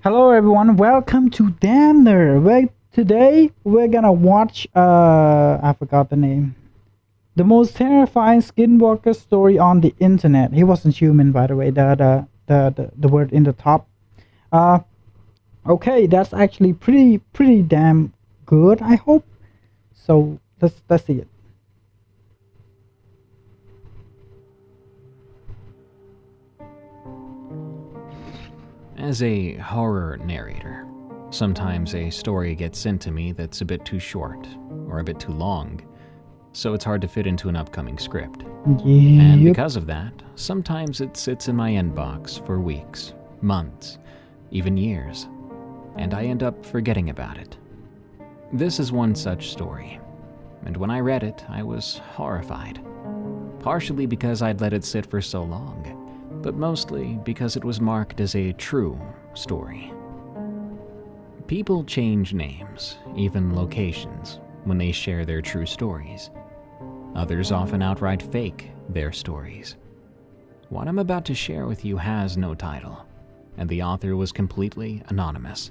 Hello everyone, welcome to Damner. Today we're gonna watch I forgot the name. The most terrifying Skinwalker story on the internet. He wasn't human, by the way, the word in the top. Uh okay, that's actually pretty damn good, I hope. So let's see it. As a horror narrator, sometimes a story gets sent to me that's a bit too short or a bit too long, so it's hard to fit into an upcoming script. And Yep. because of that, sometimes it sits in my inbox for weeks, months, even years, and I end up forgetting about it. This is one such story, and when I read it, I was horrified. Partially because I'd let it sit for so long, but mostly because it was marked as a true story. People change names, even locations, when they share their true stories. Others often outright fake their stories. What I'm about to share with you has no title, and the author was completely anonymous.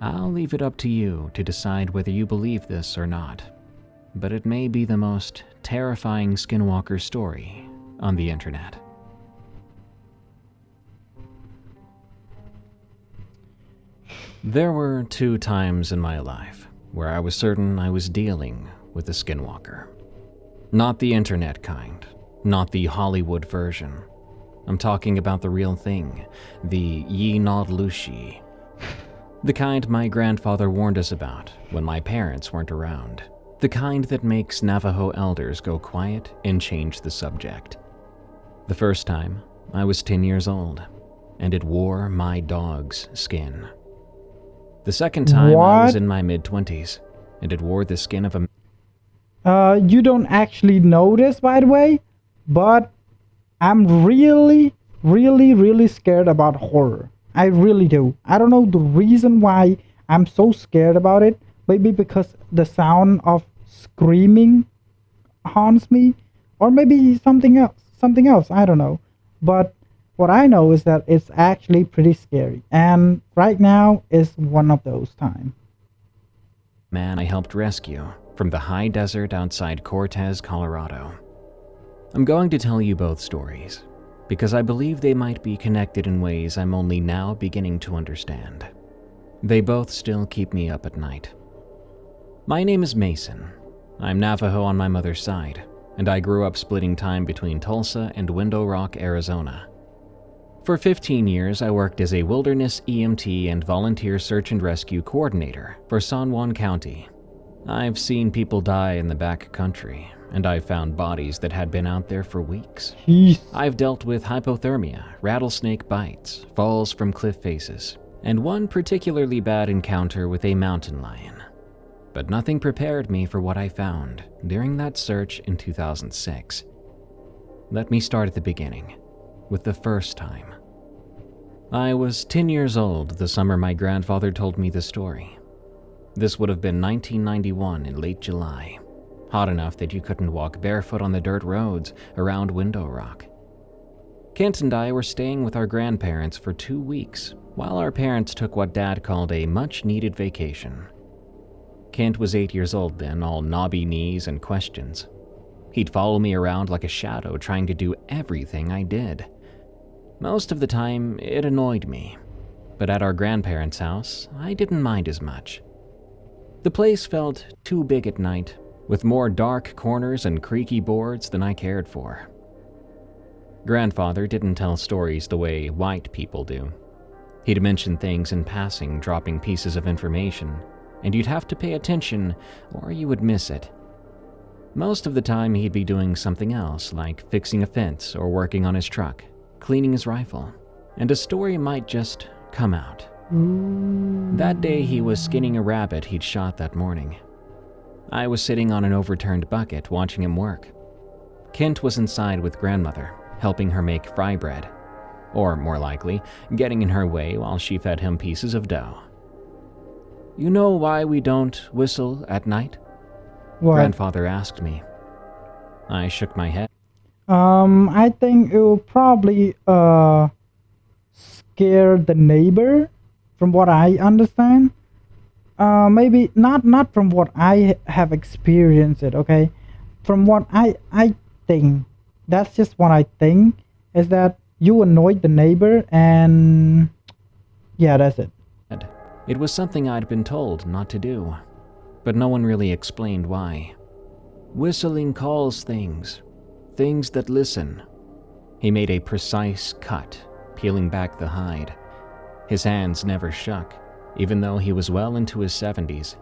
I'll leave it up to you to decide whether you believe this or not, but it may be the most terrifying Skinwalker story on the internet. There were 2 times in my life where I was certain I was dealing with a Skinwalker. Not the internet kind, not the Hollywood version. I'm talking about the real thing, the Ye Nod Lushi. The kind my grandfather warned us about when my parents weren't around. The kind that makes Navajo elders go quiet and change the subject. The first time, I was 10 years old, and it wore my dog's skin. The second time, I was What? in my mid-20s, and it wore the skin of a... You don't actually know this, by the way, but I'm really scared about horror. I really do. I don't know the reason why I'm so scared about it. Maybe because the sound of screaming haunts me, or maybe something else. Something else. I don't know. But what I know is that it's actually pretty scary, and right now is one of those times. man I helped rescue from the high desert outside Cortez, Colorado. I'm going to tell you both stories, because I believe they might be connected in ways I'm only now beginning to understand. They both still keep me up at night. My name is Mason. I'm Navajo on my mother's side, and I grew up splitting time between Tulsa and Window Rock, Arizona. For 15 years, I worked as a wilderness EMT and volunteer search and rescue coordinator for San Juan County. I've seen people die in the back country, and I've found bodies that had been out there for weeks. Jeez. I've dealt with hypothermia, rattlesnake bites, falls from cliff faces, and one particularly bad encounter with a mountain lion. But nothing prepared me for what I found during that search in 2006. Let me start at the beginning, with the first time. I was 10 years old the summer my grandfather told me the story. This would have been 1991 in late July, hot enough that you couldn't walk barefoot on the dirt roads around Window Rock. Kent and I were staying with our grandparents for 2 weeks while our parents took what Dad called a much-needed vacation. Kent was 8 years old then, all knobby knees and questions. He'd follow me around like a shadow, trying to do everything I did. Most of the time, it annoyed me, but at our grandparents' house, I didn't mind as much. The place felt too big at night, with more dark corners and creaky boards than I cared for. Grandfather didn't tell stories the way white people do. He'd mention things in passing, dropping pieces of information, and you'd have to pay attention or you would miss it. Most of the time, he'd be doing something else, like fixing a fence or working on his truck, cleaning his rifle, and a story might just come out. That day, he was skinning a rabbit he'd shot that morning. I was sitting on an overturned bucket watching him work. Kent was inside with grandmother, helping her make fry bread, or more likely, getting in her way while she fed him pieces of dough. "You know why we don't whistle at night?" What? Grandfather asked me. I shook my head. I think it will probably scare the neighbor. from what I understand. Maybe not from what I have experienced it, okay? From what I think, that's just what I think, is that you annoyed the neighbor and yeah, that's it. It was something I'd been told not to do, but no one really explained why. Whistling calls things that listen. He made a precise cut, peeling back the hide. His hands never shook, even though he was well into his 70s.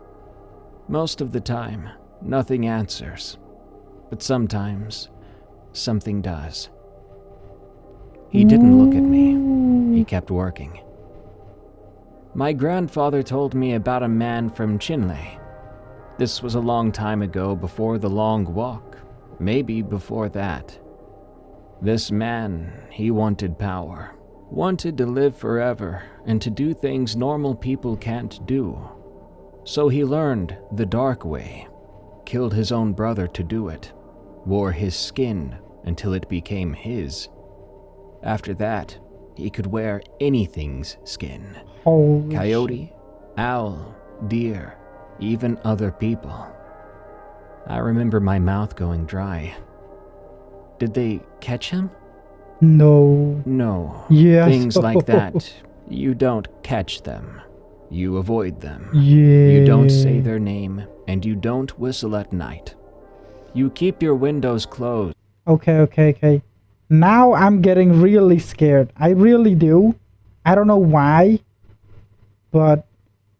Most of the time, nothing answers, but sometimes something does. He didn't look at me. He kept working. My grandfather told me about a man from Chinle. This was a long time ago, before the long walk, maybe before that. This man, he wanted power, wanted to live forever and to do things normal people can't do. So he learned the dark way, killed his own brother to do it, wore his skin until it became his. After that, he could wear anything's skin. Holy Coyote, owl, deer, even other people. I remember my mouth going dry. Did they catch him? No. No. Yes. Things like that, you don't catch them. You avoid them. Yeah. You don't say their name, and you don't whistle at night. You keep your windows closed. Okay. Now I'm getting really scared. I really do. I don't know why, but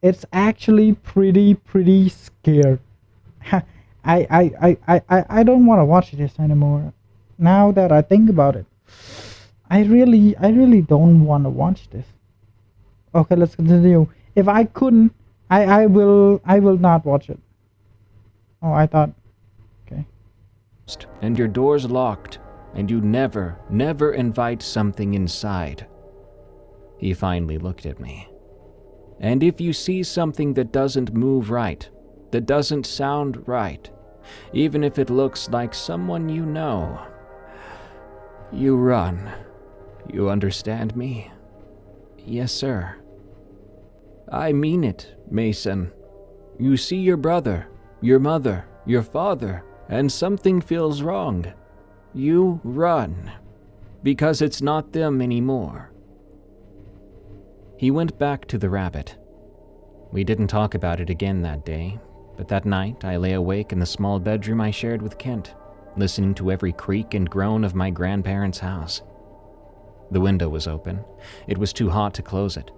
it's actually pretty scared. I don't want to watch this anymore. Now that I think about it, I really don't want to watch this. Okay, let's continue. If I couldn't, I will not watch it. Oh, I thought. Okay. And your door's locked, and you never invite something inside. He finally looked at me. And if you see something that doesn't move right, that doesn't sound right, even if it looks like someone you know, you run. You understand me? Yes, sir. I mean it, Mason. You see your brother, your mother, your father, and something feels wrong. You run, because it's not them anymore. He went back to the rabbit. We didn't talk about it again that day, but that night I lay awake in the small bedroom I shared with Kent, listening to every creak and groan of my grandparents' house. The window was open. It was too hot to close it,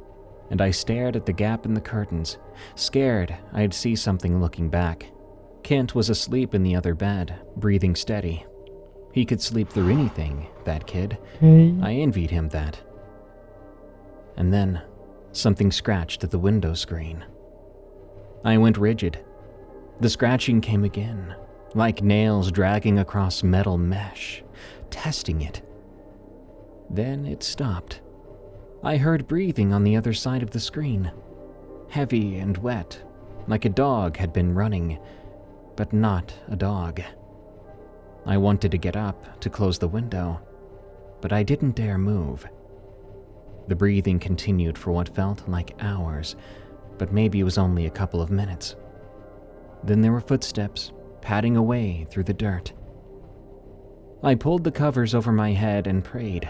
and I stared at the gap in the curtains, scared I'd see something looking back. Kent was asleep in the other bed, breathing steady. He could sleep through anything, that kid. I envied him that. And then, something scratched at the window screen. I went rigid. The scratching came again, like nails dragging across metal mesh, testing it. Then it stopped. I heard breathing on the other side of the screen, heavy and wet, like a dog had been running, but not a dog. I wanted to get up to close the window, but I didn't dare move. The breathing continued for what felt like hours, but maybe it was only a couple of minutes. Then there were footsteps, padding away through the dirt. I pulled the covers over my head and prayed.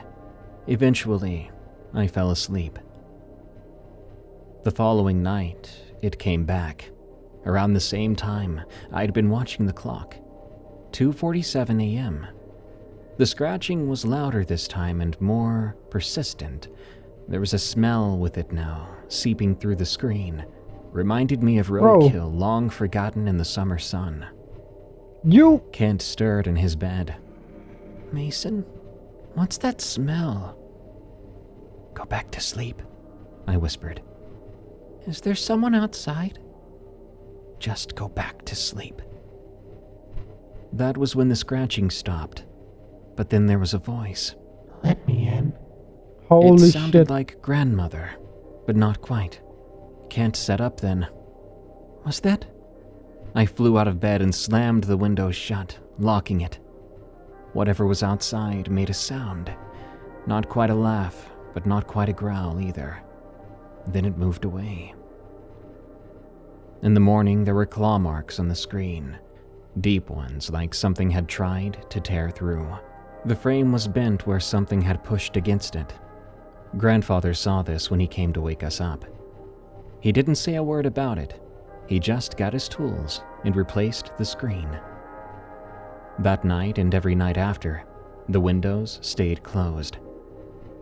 Eventually, I fell asleep. The following night, it came back. Around the same time, I'd been watching the clock. 2:47 a.m. The scratching was louder this time and more persistent. There was a smell with it now, seeping through the screen. Reminded me of roadkill long forgotten in the summer sun. Kent stirred in his bed. Mason, what's that smell? Go back to sleep, I whispered. Is there someone outside? Just go back to sleep. That was when the scratching stopped. But then there was a voice. Let me in. Holy shit. It sounded like grandmother, but not quite. Kent sat up then. Was that? I flew out of bed and slammed the window shut, locking it. Whatever was outside made a sound. Not quite a laugh, but not quite a growl either. Then it moved away. In the morning, there were claw marks on the screen, deep ones like something had tried to tear through. The frame was bent where something had pushed against it. Grandfather saw this when he came to wake us up. He didn't say a word about it. He just got his tools and replaced the screen. That night and every night after, the windows stayed closed.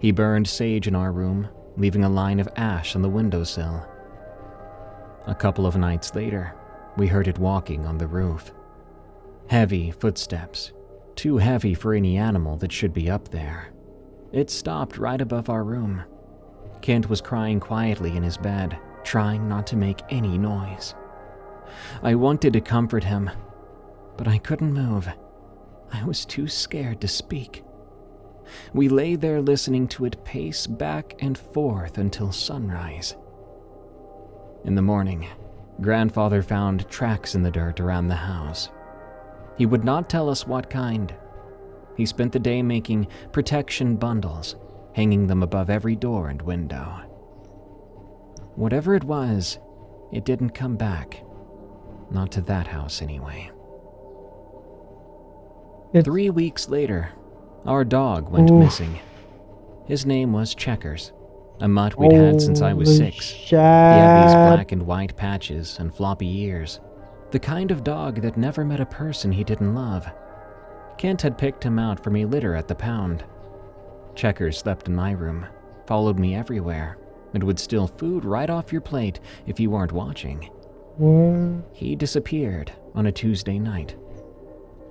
He burned sage in our room, leaving a line of ash on the windowsill. A couple of nights later, we heard it walking on the roof. Heavy footsteps, too heavy for any animal that should be up there. It stopped right above our room. Kent was crying quietly in his bed, trying not to make any noise. I wanted to comfort him, but I couldn't move. I was too scared to speak. We lay there listening to it pace back and forth until sunrise. In the morning, Grandfather found tracks in the dirt around the house. He would not tell us what kind. He spent the day making protection bundles, hanging them above every door and window. Whatever it was, it didn't come back. Not to that house, anyway. 3 weeks later, our dog went missing. His name was Checkers, a mutt we'd had since I was 6. He had these black and white patches and floppy ears. The kind of dog that never met a person he didn't love. Kent had picked him out from a litter at the pound. Checkers slept in my room, followed me everywhere, and would steal food right off your plate if you weren't watching. What? He disappeared on a Tuesday night.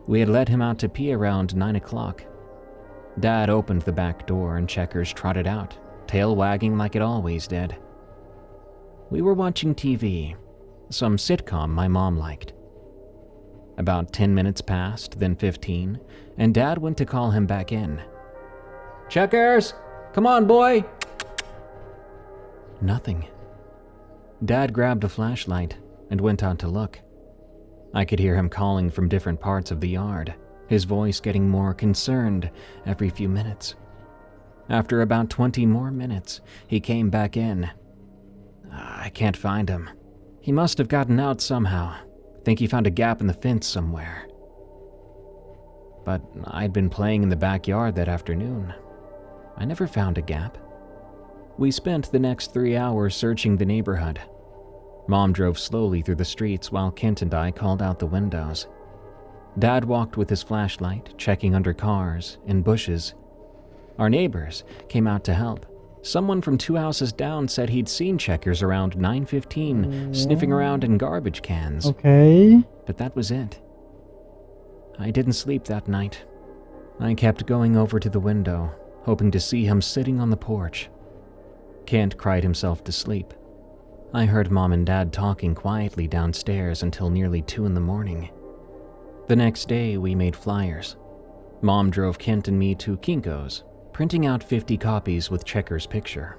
We had let him out to pee around 9 o'clock. Dad opened the back door and Checkers trotted out, tail wagging like it always did. We were watching TV, some sitcom my mom liked. About 10 minutes passed, then 15, and Dad went to call him back in. "Checkers, come on, boy!" Nothing. Dad grabbed a flashlight and went out to look. I could hear him calling from different parts of the yard, his voice getting more concerned every few minutes. After about 20 more minutes, he came back in. "I can't find him. He must have gotten out somehow. Think he found a gap in the fence somewhere." But I'd been playing in the backyard that afternoon. I never found a gap. We spent the next 3 hours searching the neighborhood. Mom drove slowly through the streets while Kent and I called out the windows. Dad walked with his flashlight, checking under cars and bushes. Our neighbors came out to help. Someone from 2 houses down said he'd seen Checkers around 9:15, sniffing around in garbage cans. Okay. But that was it. I didn't sleep that night. I kept going over to the window, hoping to see him sitting on the porch. Kent cried himself to sleep. I heard Mom and Dad talking quietly downstairs until nearly 2 in the morning. The next day, we made flyers. Mom drove Kent and me to Kinko's, printing out 50 copies with Checkers' picture.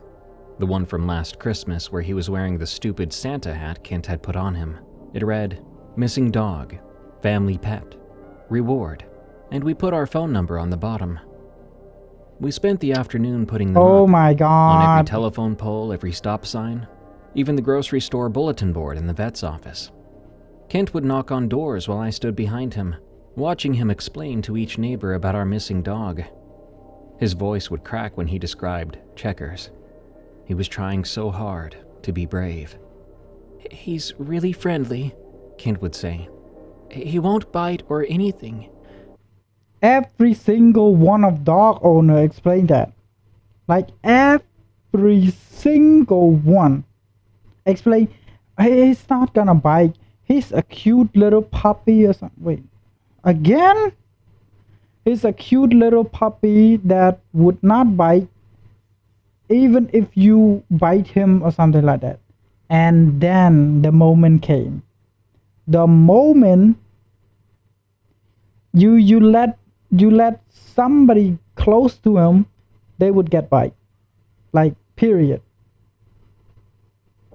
The one from last Christmas where he was wearing the stupid Santa hat Kent had put on him. It read, "Missing dog, family pet, reward," and we put our phone number on the bottom. We spent the afternoon putting them Oh up my on god. every telephone pole, every stop sign, even the grocery store bulletin board in the vet's office. Kent would knock on doors while I stood behind him, watching him explain to each neighbor about our missing dog. His voice would crack when he described Checkers. He was trying so hard to be brave. "He's really friendly," Kent would say. "He won't bite or anything." Every single one of dog owner explained that. Like every single one. Explain, "Hey, he's not gonna bite. He's a cute little puppy or something." Wait, again? He's a cute little puppy that would not bite even if you bite him or something like that. And then the moment came. The moment you let somebody close to him, they would get bite. Like, period.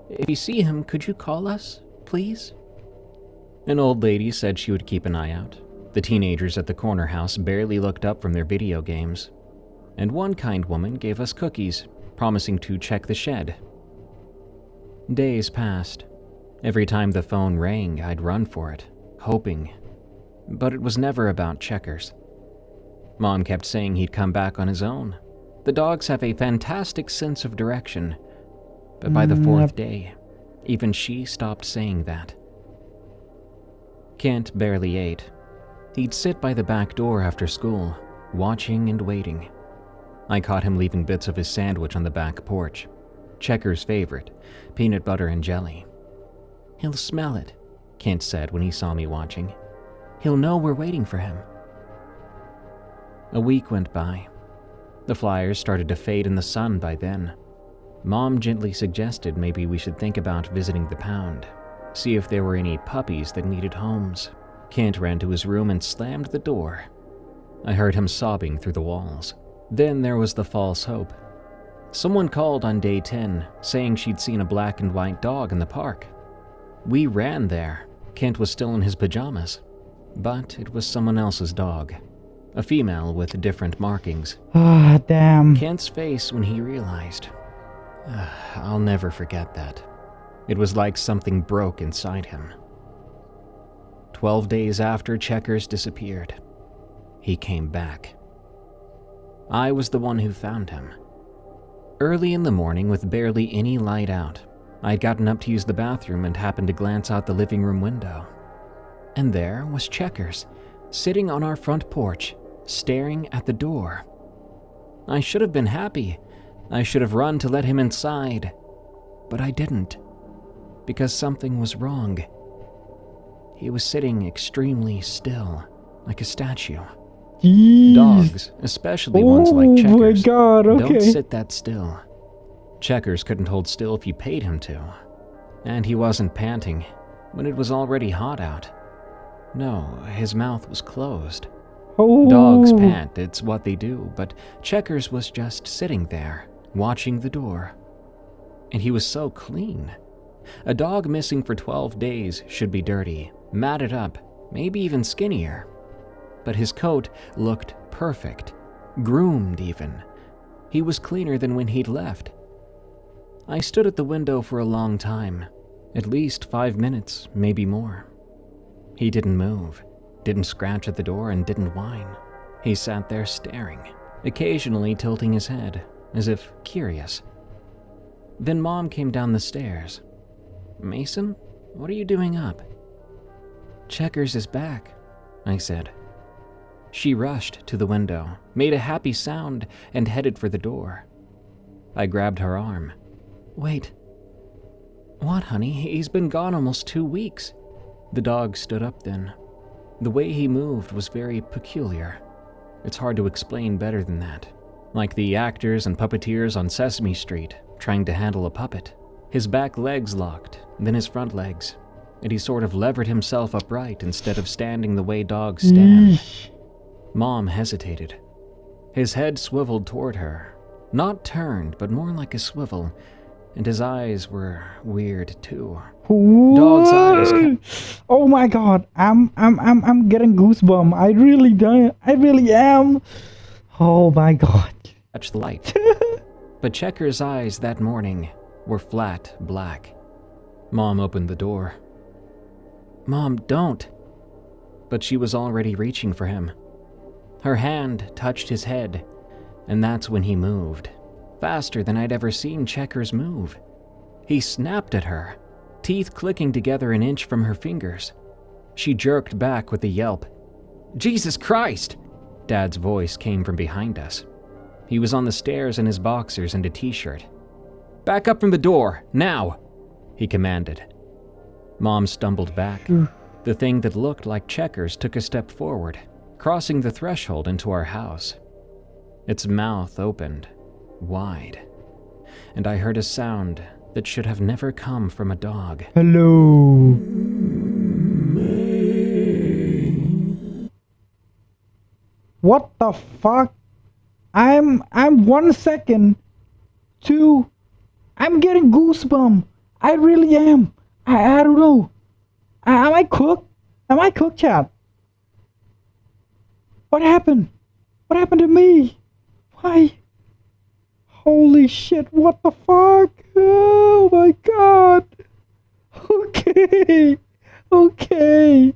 "If you see him, could you call us, please?" An old lady said she would keep an eye out. The teenagers at the corner house barely looked up from their video games. And one kind woman gave us cookies, promising to check the shed. Days passed. Every time the phone rang, I'd run for it, hoping. But it was never about Checkers. Mom kept saying he'd come back on his own. The dogs have a fantastic sense of direction. But by the fourth day, even she stopped saying that. Kent barely ate. He'd sit by the back door after school, watching and waiting. I caught him leaving bits of his sandwich on the back porch. Checker's favorite, peanut butter and jelly. "He'll smell it," Kent said when he saw me watching. "He'll know we're waiting for him." A week went by. The flyers started to fade in the sun by then. Mom gently suggested maybe we should think about visiting the pound, see if there were any puppies that needed homes. Kent ran to his room and slammed the door. I heard him sobbing through the walls. Then there was the false hope. Someone called on day 10, saying she'd seen a black and white dog in the park. We ran there. Kent was still in his pajamas. But it was someone else's dog. A female with different markings. Ah, damn. Kent's face when he realized. I'll never forget that. It was like something broke inside him. 12 days after Checkers disappeared, he came back. I was the one who found him. Early in the morning, with barely any light out, I'd gotten up to use the bathroom and happened to glance out the living room window. And there was Checkers, sitting on our front porch, staring at the door. I should have been happy. I should have run to let him inside. But I didn't, because something was wrong. He was sitting extremely still, like a statue. Jeez. Dogs, especially ones like Checkers, oh my God, okay. don't sit that still. Checkers couldn't hold still if you paid him to. And he wasn't panting when it was already hot out. No, his mouth was closed. Oh. Dogs pant, it's what they do, but Checkers was just sitting there, watching the door. And he was so clean. A dog missing for 12 days should be dirty, matted up, maybe even skinnier. But his coat looked perfect, groomed even. He was cleaner than when he'd left. I stood at the window for a long time, at least 5 minutes, maybe more. He didn't move, didn't scratch at the door, and didn't whine. He sat there staring, occasionally tilting his head, as if curious. Then Mom came down the stairs. "Mason, what are you doing up?" "Checkers is back," I said. She rushed to the window, made a happy sound, and headed for the door. I grabbed her arm. "Wait." "What, honey? He's been gone almost 2 weeks." The dog stood up then. The way he moved was very peculiar. It's hard to explain better than that. Like the actors and puppeteers on Sesame Street trying to handle a puppet. His back legs locked, then his front legs, and he sort of levered himself upright instead of standing the way dogs stand. Mom hesitated. His head swiveled toward her. Not turned, but more like a swivel, and his eyes were weird too. Dog's eyes. Oh my God! I'm getting goosebumps. I really don't. I really am. Oh my God! Catch the light. But Checker's eyes that morning were flat black. Mom opened the door. "Mom, don't!" But she was already reaching for him. Her hand touched his head, and that's when he moved. Faster than I'd ever seen Checkers move. He snapped at her, teeth clicking together an inch from her fingers. She jerked back with a yelp. "Jesus Christ!" Dad's voice came from behind us. He was on the stairs in his boxers and a t-shirt. "Back up from the door, now!" he commanded. Mom stumbled back. The thing that looked like Checkers took a step forward, crossing the threshold into our house. Its mouth opened, wide, and I heard a sound that should have never come from a dog. Hello. What the fuck? I'm 1 second to... I'm getting goosebumps. I really am. I don't know. Am I cooked? Am I cooked, chat? What happened? What happened to me? Why? Holy shit, what the fuck? Oh my God. Okay.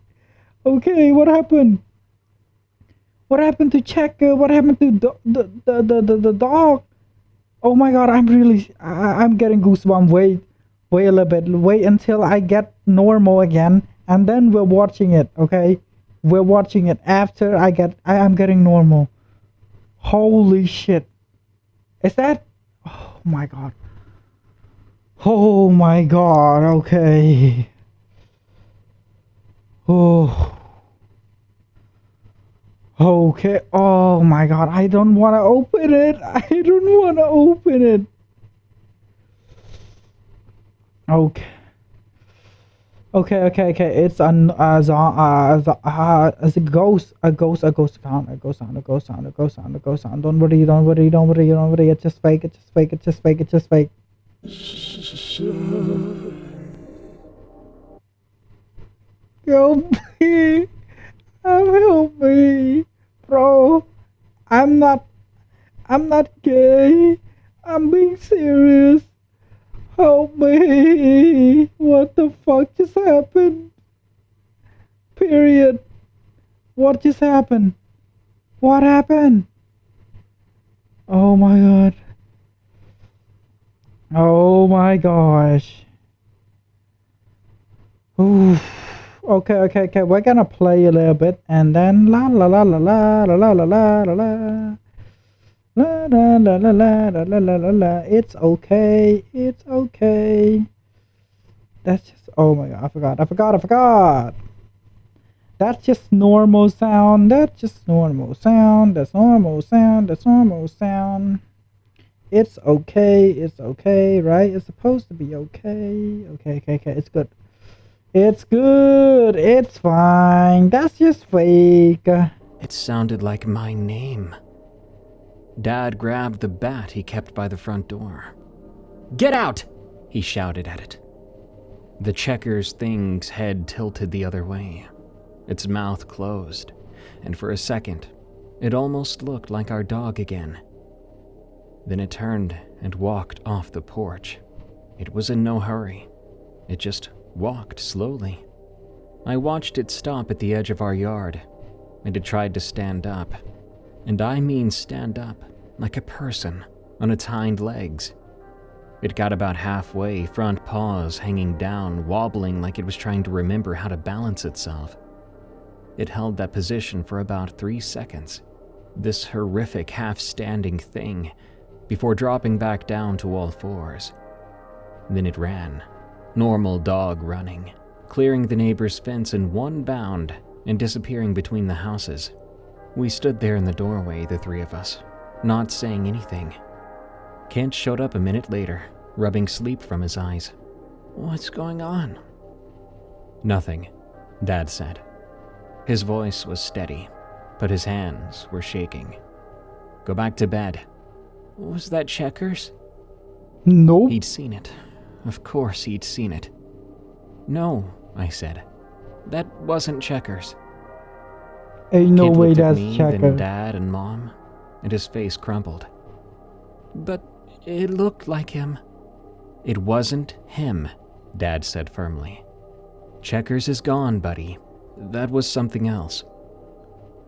Okay, what happened? What happened to Checker? What happened to the dog? Oh my god, I'm getting goosebumps. Wait a little bit. Wait until I get normal again, and then we're watching it. Okay, we're watching it after I am getting normal. Holy shit! Is that? Oh my god. Oh my god. Okay. Oh. Okay. Oh my god. I don't want to open it. I don't want to open it. Okay. Okay. It's an as a ghost, a ghost sound, a ghost sound, a ghost sound, a ghost sound, a ghost sound. Don't worry, don't worry, don't worry, don't worry. It's just fake. It's just fake. It's just fake. It's just fake. Help me! Help me, bro. I'm not. I'm not gay. I'm being serious. Help me! What the fuck just happened? Period. What just happened? What happened? Oh my god. Oh my gosh. Oof. Okay. We're gonna play a little bit and then la la la la la la la la la la la. La la la la la la la la la la. It's okay. It's okay. That's just. Oh my god. I forgot. That's just normal sound. That's just normal sound. That's normal sound. That's normal sound. It's okay. It's okay, right? It's supposed to be okay. Okay. It's good. It's good. It's fine. That's just fake. It sounded like my name. Dad grabbed the bat he kept by the front door. "Get out!" he shouted at it. The Checkers thing's head tilted the other way. Its mouth closed, and for a second, it almost looked like our dog again. Then it turned and walked off the porch. It was in no hurry. It just walked slowly. I watched it stop at the edge of our yard, and it tried to stand up. And I mean stand up, like a person, on its hind legs. It got about halfway, front paws hanging down, wobbling like it was trying to remember how to balance itself. It held that position for about 3 seconds, this horrific half-standing thing, before dropping back down to all fours. Then it ran, normal dog running, clearing the neighbor's fence in one bound and disappearing between the houses. We stood there in the doorway, the three of us, not saying anything. Kent showed up a minute later, rubbing sleep from his eyes. "What's going on?" "Nothing," Dad said. His voice was steady, but his hands were shaking. "Go back to bed." "Was that Checkers?" Nope. He'd seen it. Of course he'd seen it. "No," I said. "That wasn't Checkers." Ain't no Kent way looked at that's me, Checker. then Dad and Mom, and his face crumpled. "But it looked like him." "It wasn't him," Dad said firmly. "Checkers is gone, buddy. That was something else."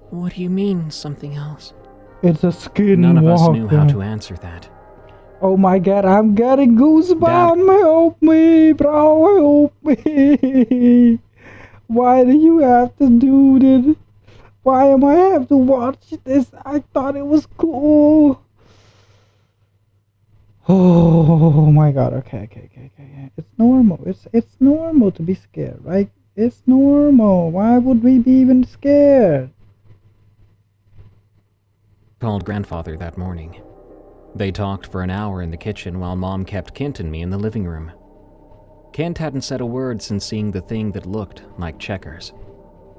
"What do you mean, something else?" It's a Skinwalker. None of us knew how to answer that. Oh my god, I'm getting goosebumps. Help me, bro. Help me. Why do you have to do this? Why am I have to watch this? I thought it was cool. Oh my god. Okay. It's normal. It's normal to be scared, right? It's normal. Why would we be even scared? Called Grandfather that morning. They talked for an hour in the kitchen while Mom kept Kent and me in the living room. Kent hadn't said a word since seeing the thing that looked like Checkers.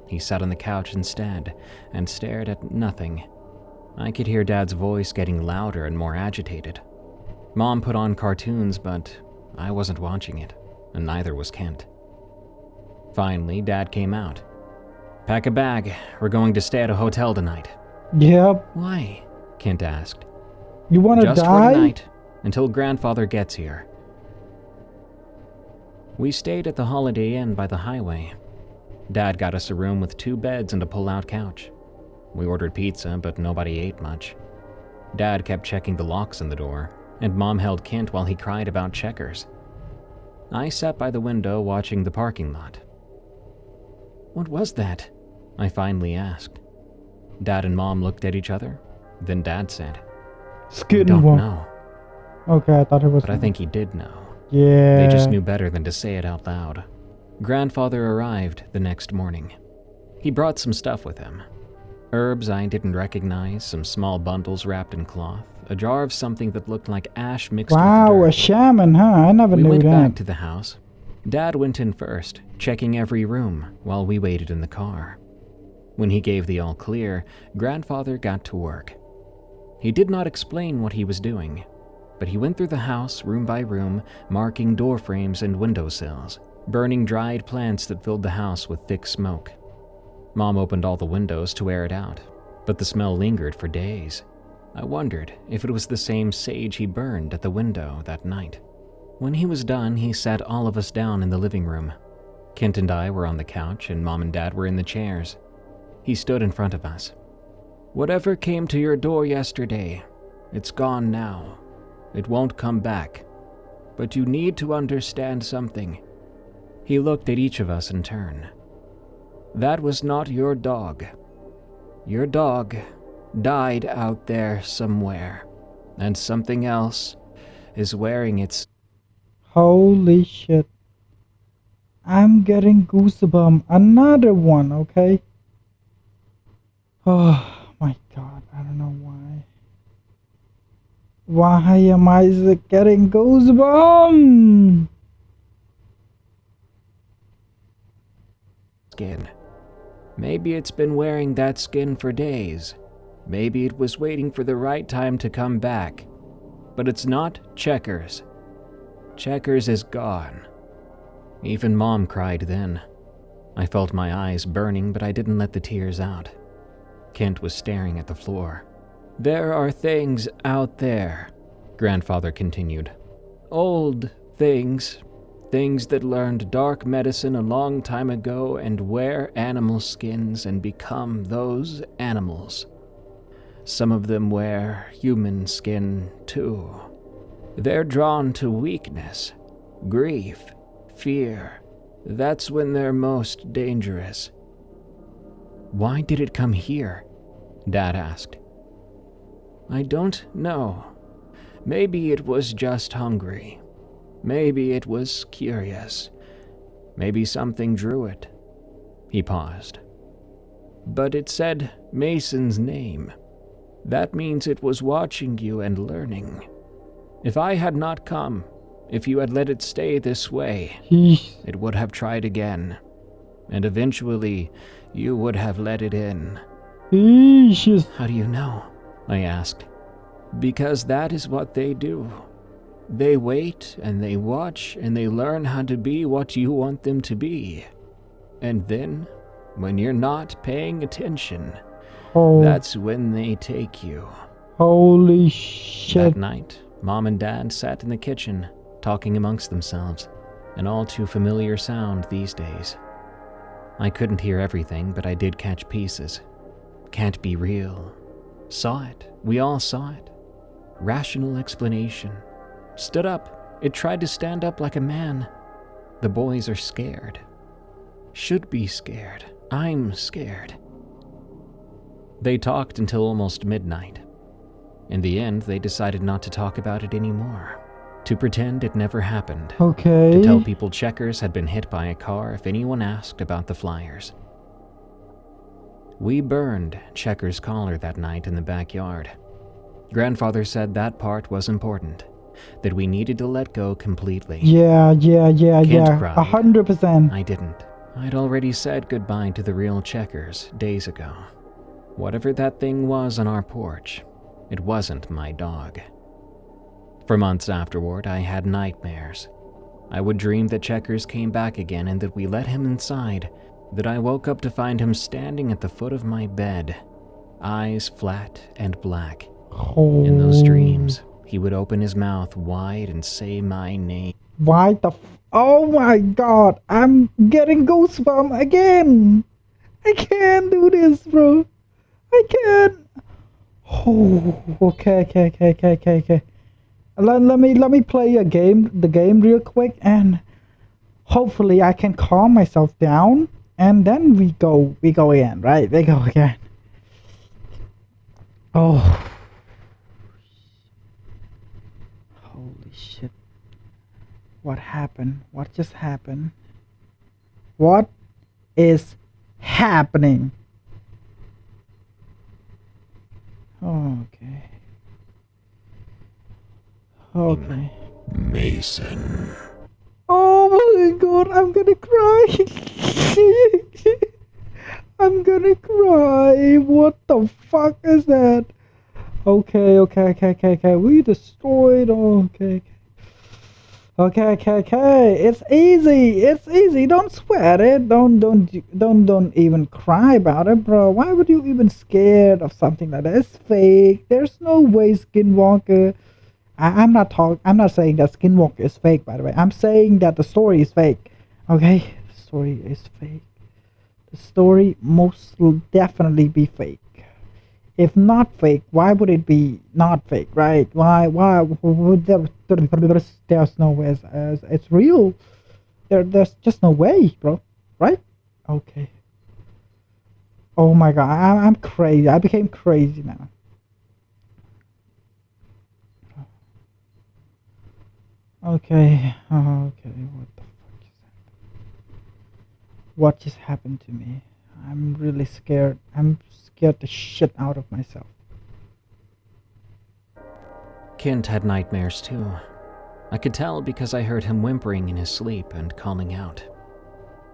He sat on the couch instead and stared at nothing. I could hear Dad's voice getting louder and more agitated. Mom put on cartoons, but I wasn't watching it, and neither was Kent. Finally, Dad came out. "Pack a bag. We're going to stay at a hotel tonight." Yep. "Why?" Kent asked. You wanna "Just die? for tonight, until Grandfather gets here." We stayed at the Holiday Inn by the highway. Dad got us a room with 2 beds and a pull-out couch. We ordered pizza, but nobody ate much. Dad kept checking the locks on the door, and Mom held Kent while he cried about checkers. I sat by the window watching the parking lot. "What was that?" I finally asked. Dad and Mom looked at each other. Then Dad said, "We don't Skinwalker. know." Okay, I thought it was. But I think he did know. Yeah. They just knew better than to say it out loud. Grandfather arrived the next morning. He brought some stuff with him. Herbs I didn't recognize, some small bundles wrapped in cloth, a jar of something that looked like ash mixed Wow, with a dirt. shaman, huh? I never We knew went that. back to the house. Dad went in first, checking every room while we waited in the car. When he gave the all clear, Grandfather got to work. He did not explain what he was doing, but he went through the house room by room, marking door frames and windowsills, burning dried plants that filled the house with thick smoke. Mom opened all the windows to air it out, but the smell lingered for days. I wondered if it was the same sage he burned at the window that night. When he was done, he sat all of us down in the living room. Kent and I were on the couch, and Mom and Dad were in the chairs. He stood in front of us. "Whatever came to your door yesterday, it's gone now. It won't come back. But you need to understand something." He looked at each of us in turn. "That was not your dog. Your dog died out there somewhere, and something else is wearing its..." Holy shit. I'm getting goosebumps. Another one, okay? Oh my god, I don't know why. Why am I getting goosebumps? Skin. Maybe it's been wearing that skin for days. Maybe it was waiting for the right time to come back. But it's not Checkers. Checkers is gone. Even Mom cried then. I felt my eyes burning, but I didn't let the tears out. Kent was staring at the floor. "There are things out there," Grandfather continued. "Old things. Things that learned dark medicine a long time ago and wear animal skins and become those animals. Some of them wear human skin too. They're drawn to weakness, grief, fear. That's when they're most dangerous." "Why did it come here?" Dad asked. "I don't know. Maybe it was just hungry. Maybe it was curious. Maybe something drew it." He paused. "But it said Mason's name. That means it was watching you and learning. If I had not come, if you had let it stay this way, it would have tried again. And eventually, you would have let it in." "How do you know?" I asked. "Because that is what they do. They wait and they watch and they learn how to be what you want them to be. And then, when you're not paying attention, that's when they take you." Holy shit. That night, Mom and Dad sat in the kitchen, talking amongst themselves, an all too familiar sound these days. I couldn't hear everything, but I did catch pieces. "Can't be real." "Saw it. We all saw it." "Rational explanation." "Stood up. It tried to stand up like a man." "The boys are scared." "Should be scared. I'm scared." They talked until almost midnight. In the end, they decided not to talk about it anymore, to pretend it never happened, Okay. to tell people Checkers had been hit by a car if anyone asked about the flyers. We burned Checkers' collar that night in the backyard. Grandfather said that part was important, that we needed to let go completely. Yeah. Kent cried. 100%. I didn't. I'd already said goodbye to the real Checkers days ago. Whatever that thing was on our porch, it wasn't my dog. For months afterward, I had nightmares. I would dream that Checkers came back again and that we let him inside, that I woke up to find him standing at the foot of my bed, eyes flat and black. In those dreams, he would open his mouth wide and say my name. Why the Oh my god, I'm getting goosebumps again. I can't do this, bro. I can't. Oh, okay. Let me play the game real quick, and hopefully I can calm myself down, and then we go again, right? We go again. Oh, holy shit. What happened? What just happened? What is happening? Okay. Okay. Mason. Oh my god, I'm gonna cry. I'm gonna cry. What the fuck is that? Okay. We destroyed. Okay. It's easy. It's easy. Don't sweat it. Don't even cry about it, bro. Why would you even scared of something like that? It's fake. There's no way Skinwalker. I'm not saying that Skinwalker is fake, by the way. I'm saying that the story is fake. Okay, the story is fake. The story most will definitely be fake. If not fake, why would it be not fake, right? Why would there's no way as it's real. There's just no way, bro. Right? Okay. Oh my god, I'm crazy. I became crazy now. Okay. Okay. What the fuck is that? What just happened to me? I'm really scared. I'm scared the shit out of myself. Kent had nightmares too. I could tell because I heard him whimpering in his sleep and calling out.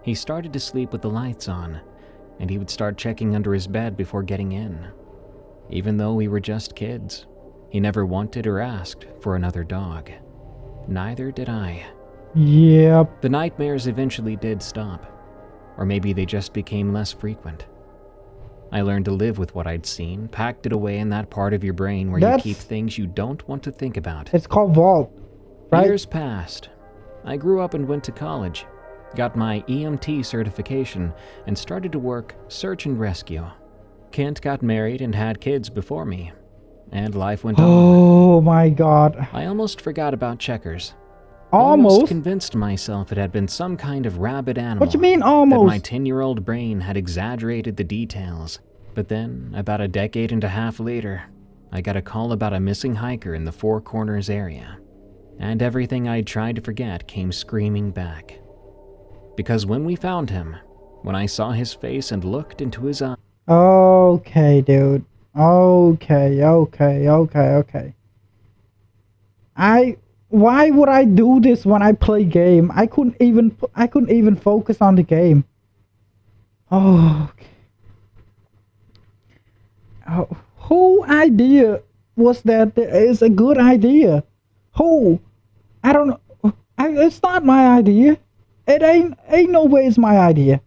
He started to sleep with the lights on, and he would start checking under his bed before getting in. Even though we were just kids, he never wanted or asked for another dog. Neither did I. Yep. The nightmares eventually did stop, or maybe they just became less frequent. I learned to live with what I'd seen, packed it away in that part of your brain where you keep things you don't want to think about. It's called vault, right? Years passed. I grew up and went to college, got my EMT certification, and started to work search and rescue. Kent got married and had kids before me, and life went on. Oh my god. I almost forgot about Checkers. Almost convinced myself it had been some kind of rabid animal. What you mean almost? That my 10-year-old brain had exaggerated the details. But then, about a decade and a half later, I got a call about a missing hiker in the Four Corners area. And everything I'd tried to forget came screaming back. Because when we found him, when I saw his face and looked into his eyes... Okay, dude. Okay. Why would I do this when I play game? I couldn't even focus on the game. Oh, okay. Who idea was that is a good idea? Who? I don't know. It's not my idea. It ain't no way it's my idea.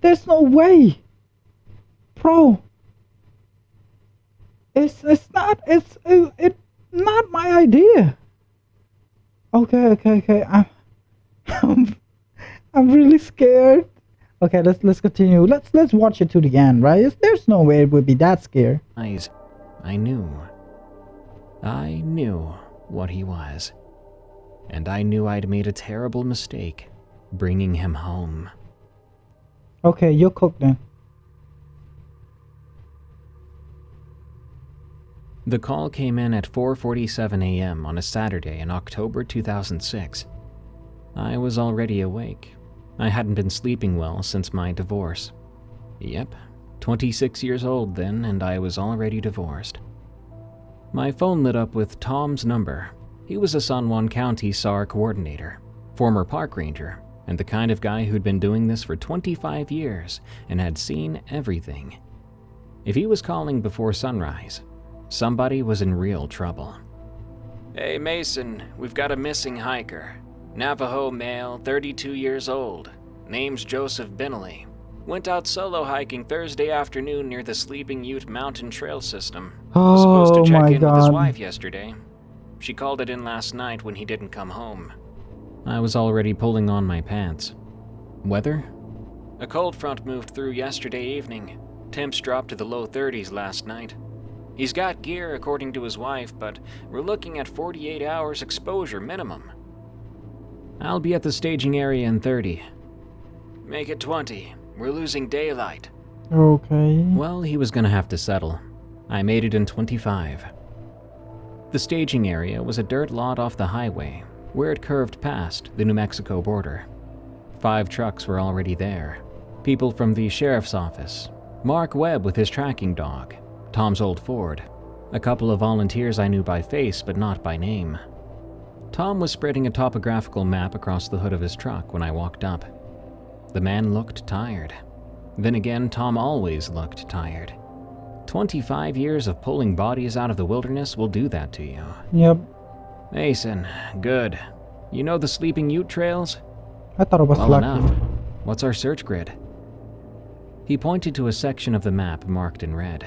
There's no way. Bro. It's not my idea. Okay. I'm really scared. Okay, let's continue. Let's watch it to the end, right? There's no way it would be that scary. I knew what he was. And I knew I'd made a terrible mistake bringing him home. Okay, you're cooked then. The call came in at 4:47 a.m. on a Saturday in October 2006. I was already awake. I hadn't been sleeping well since my divorce. Yep, 26 years old then, and I was already divorced. My phone lit up with Tom's number. He was a San Juan County SAR coordinator, former park ranger, and the kind of guy who'd been doing this for 25 years and had seen everything. If he was calling before sunrise, somebody was in real trouble. Hey Mason, we've got a missing hiker. Navajo male, 32 years old. Name's Joseph Binnelly. Went out solo hiking Thursday afternoon near the Sleeping Ute Mountain Trail System. Was supposed to check in with his wife yesterday. She called it in last night when he didn't come home. I was already pulling on my pants. Weather? A cold front moved through yesterday evening. Temps dropped to the low 30s last night. He's got gear according to his wife, but we're looking at 48 hours exposure minimum. I'll be at the staging area in 30. Make it 20. We're losing daylight. Okay. Well, he was gonna have to settle. I made it in 25. The staging area was a dirt lot off the highway, where it curved past the New Mexico border. 5 trucks were already there. People from the sheriff's office, Mark Webb with his tracking dog, Tom's old Ford, a couple of volunteers I knew by face but not by name. Tom was spreading a topographical map across the hood of his truck when I walked up. The man looked tired. Then again, Tom always looked tired. 25 years of pulling bodies out of the wilderness will do that to you. Yep. Mason, good. You know the Sleeping Ute trails? I thought it was Well lucky. enough. What's our search grid? He pointed to a section of the map marked in red.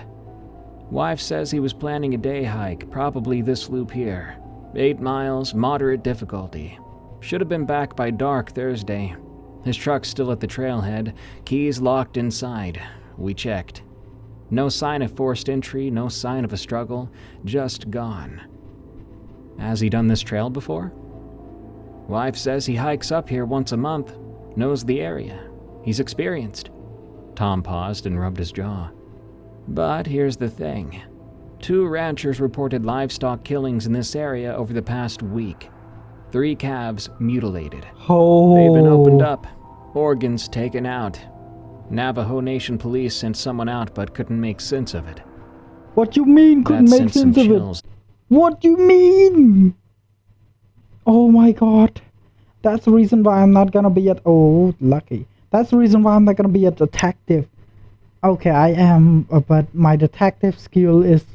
Wife says he was planning a day hike, probably this loop here. 8 miles, moderate difficulty. Should have been back by dark Thursday. His truck's still at the trailhead, keys locked inside. We checked. No sign of forced entry, no sign of a struggle, just gone. Has he done this trail before? Wife says he hikes up here once a month, knows the area. He's experienced. Tom paused and rubbed his jaw. But here's the thing. 2 ranchers reported livestock killings in this area over the past week. 3 calves mutilated. Oh. They've been opened up, organs taken out. Navajo Nation police sent someone out but couldn't make sense of it. What you mean couldn't That make sent some sense of chills. it? What you mean? Oh my god. That's the reason why I'm not gonna be at... Oh, lucky. That's the reason why I'm not gonna be a detective. Okay, I am, but my detective skill is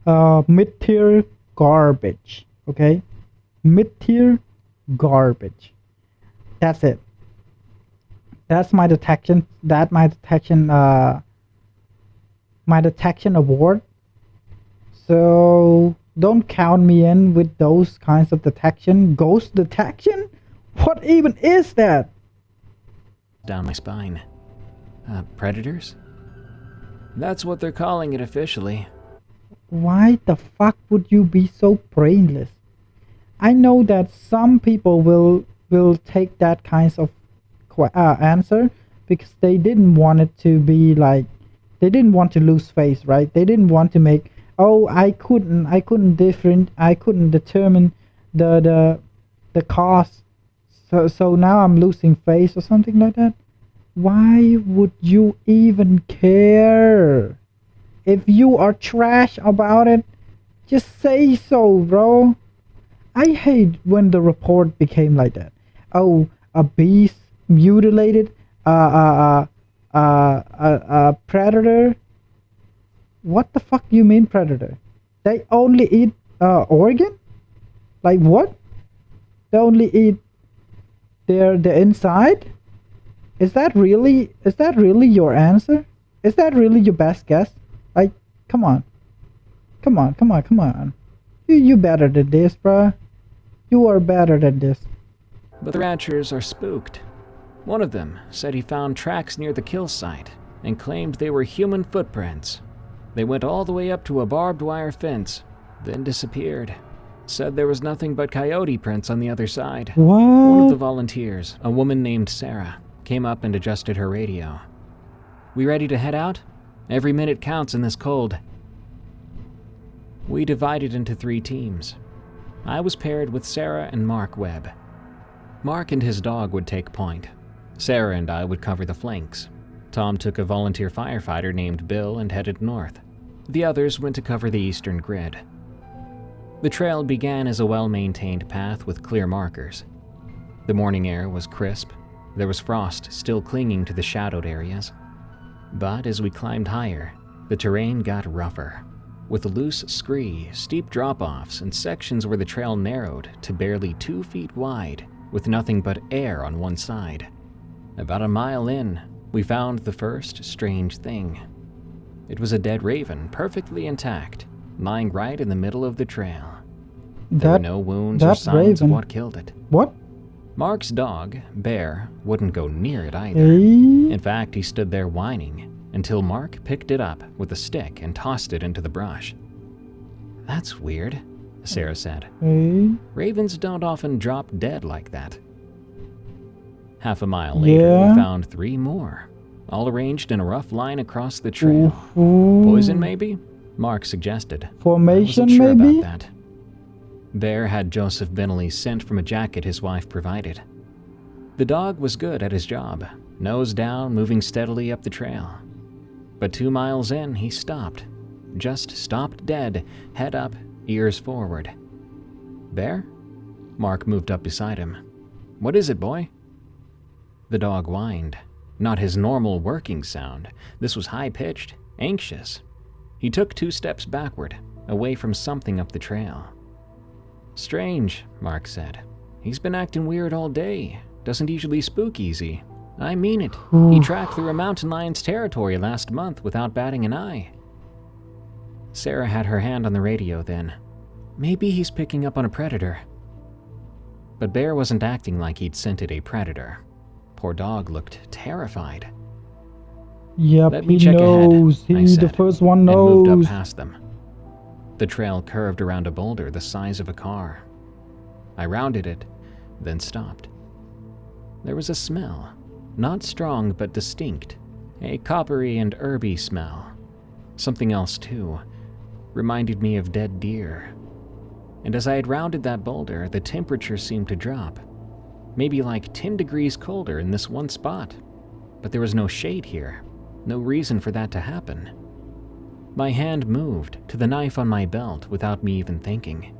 mid-tier garbage. Okay? Mid-tier garbage. That's it. That's my detection. My detection award. So don't count me in with those kinds of detection. Ghost detection? What even is that? Down my spine. Predators? That's what they're calling it officially. Why the fuck would you be so brainless? I know that some people will take that kinds of answer because they didn't want it to be like, they didn't want to lose face, right? They didn't want to make, oh, I couldn't determine the cause, so now I'm losing face or something like that. Why would you even care? If you are trash about it, just say so, bro. I hate when the report became like that. Oh, a beast mutilated, a predator. What the fuck you mean predator? They only eat organ? Like what? They only eat the inside? Is that really your answer? Is that really your best guess? Like, come on. You better than this, bruh. You are better than this. But the ranchers are spooked. One of them said he found tracks near the kill site and claimed they were human footprints. They went all the way up to a barbed wire fence, then disappeared. Said there was nothing but coyote prints on the other side. What? One of the volunteers, a woman named Sarah, came up and adjusted her radio. We ready to head out? Every minute counts in this cold. We divided into 3 teams. I was paired with Sarah and Mark Webb. Mark and his dog would take point. Sarah and I would cover the flanks. Tom took a volunteer firefighter named Bill and headed north. The others went to cover the eastern grid. The trail began as a well-maintained path with clear markers. The morning air was crisp. There was frost still clinging to the shadowed areas. But as we climbed higher, the terrain got rougher, with loose scree, steep drop-offs, and sections where the trail narrowed to barely 2 feet wide, with nothing but air on one side. About a mile in, we found the first strange thing. It was a dead raven, perfectly intact, lying right in the middle of the trail. There were no wounds or signs of what killed it. What? Mark's dog, Bear, wouldn't go near it either. Hey. In fact, he stood there whining until Mark picked it up with a stick and tossed it into the brush. "That's weird," Sarah said. Hey. "Ravens don't often drop dead like that." Half a mile later, Yeah. we found 3 more, all arranged in a rough line across the trail. Ooh. Poison, maybe? Mark suggested. Formation, I wasn't sure maybe? about that. Bear had Joseph Binley's scent from a jacket his wife provided. The dog was good at his job, nose down, moving steadily up the trail. But 2 miles in, he stopped. Just stopped dead, head up, ears forward. "Bear?" Mark moved up beside him. "What is it, boy?" The dog whined. Not his normal working sound. This was high-pitched, anxious. He took 2 steps backward, away from something up the trail. "Strange," Mark said. "He's been acting weird all day. Doesn't usually spook easy. I mean it. He tracked through a mountain lion's territory last month without batting an eye." Sarah had her hand on the radio then. "Maybe he's picking up on a predator." But Bear wasn't acting like he'd scented a predator. Poor dog looked terrified. Yep, "Let me he check knows. ahead," I He the said, first one and moved up knows. past them. The trail curved around a boulder the size of a car. I rounded it, then stopped. There was a smell, not strong but distinct, a coppery and herby smell. Something else too, reminded me of dead deer. And as I had rounded that boulder, the temperature seemed to drop. Maybe like 10 degrees colder in this one spot. But there was no shade here, no reason for that to happen. My hand moved to the knife on my belt without me even thinking.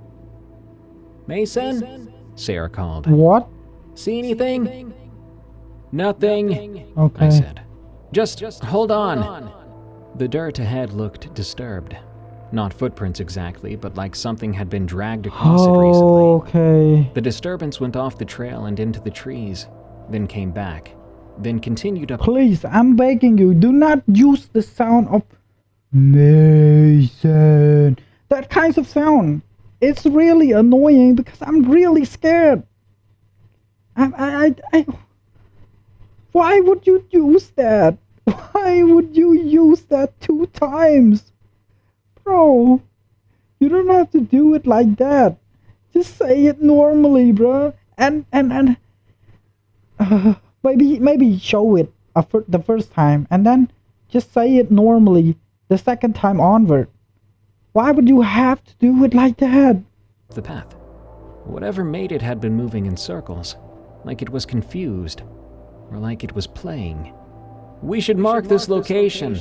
"Mason?" Sarah called. What? "See anything?" "Nothing," Okay. I said. Just hold on." The dirt ahead looked disturbed. Not footprints exactly, but like something had been dragged across it recently. Okay. The disturbance went off the trail and into the trees, then came back, then continued up. Please, I'm begging you, do not use the sound of Mason. That kind of sound. It's really annoying because I'm really scared. Why would you use that? Why would you use that 2 times? Bro, you don't have to do it like that. Just say it normally, bro. And maybe show it the first time and then just say it normally the second time onward. Why would you have to do it like that? The path. Whatever made it had been moving in circles, like it was confused, or like it was playing. "We should mark this location."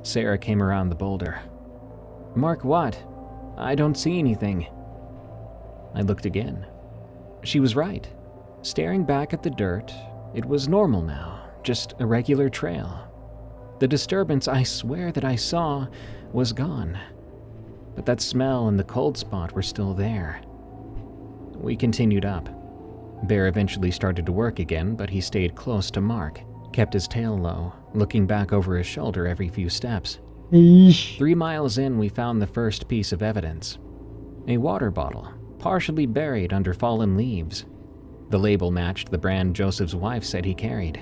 Sarah came around the boulder. "Mark what? I don't see anything." I looked again. She was right. Staring back at the dirt, it was normal now, just a regular trail. The disturbance I swear that I saw was gone, but that smell and the cold spot were still there. We continued up. Bear eventually started to work again, but he stayed close to Mark, kept his tail low, looking back over his shoulder every few steps. Eesh. 3 miles in, we found the first piece of evidence. A water bottle, partially buried under fallen leaves. The label matched the brand Joseph's wife said he carried.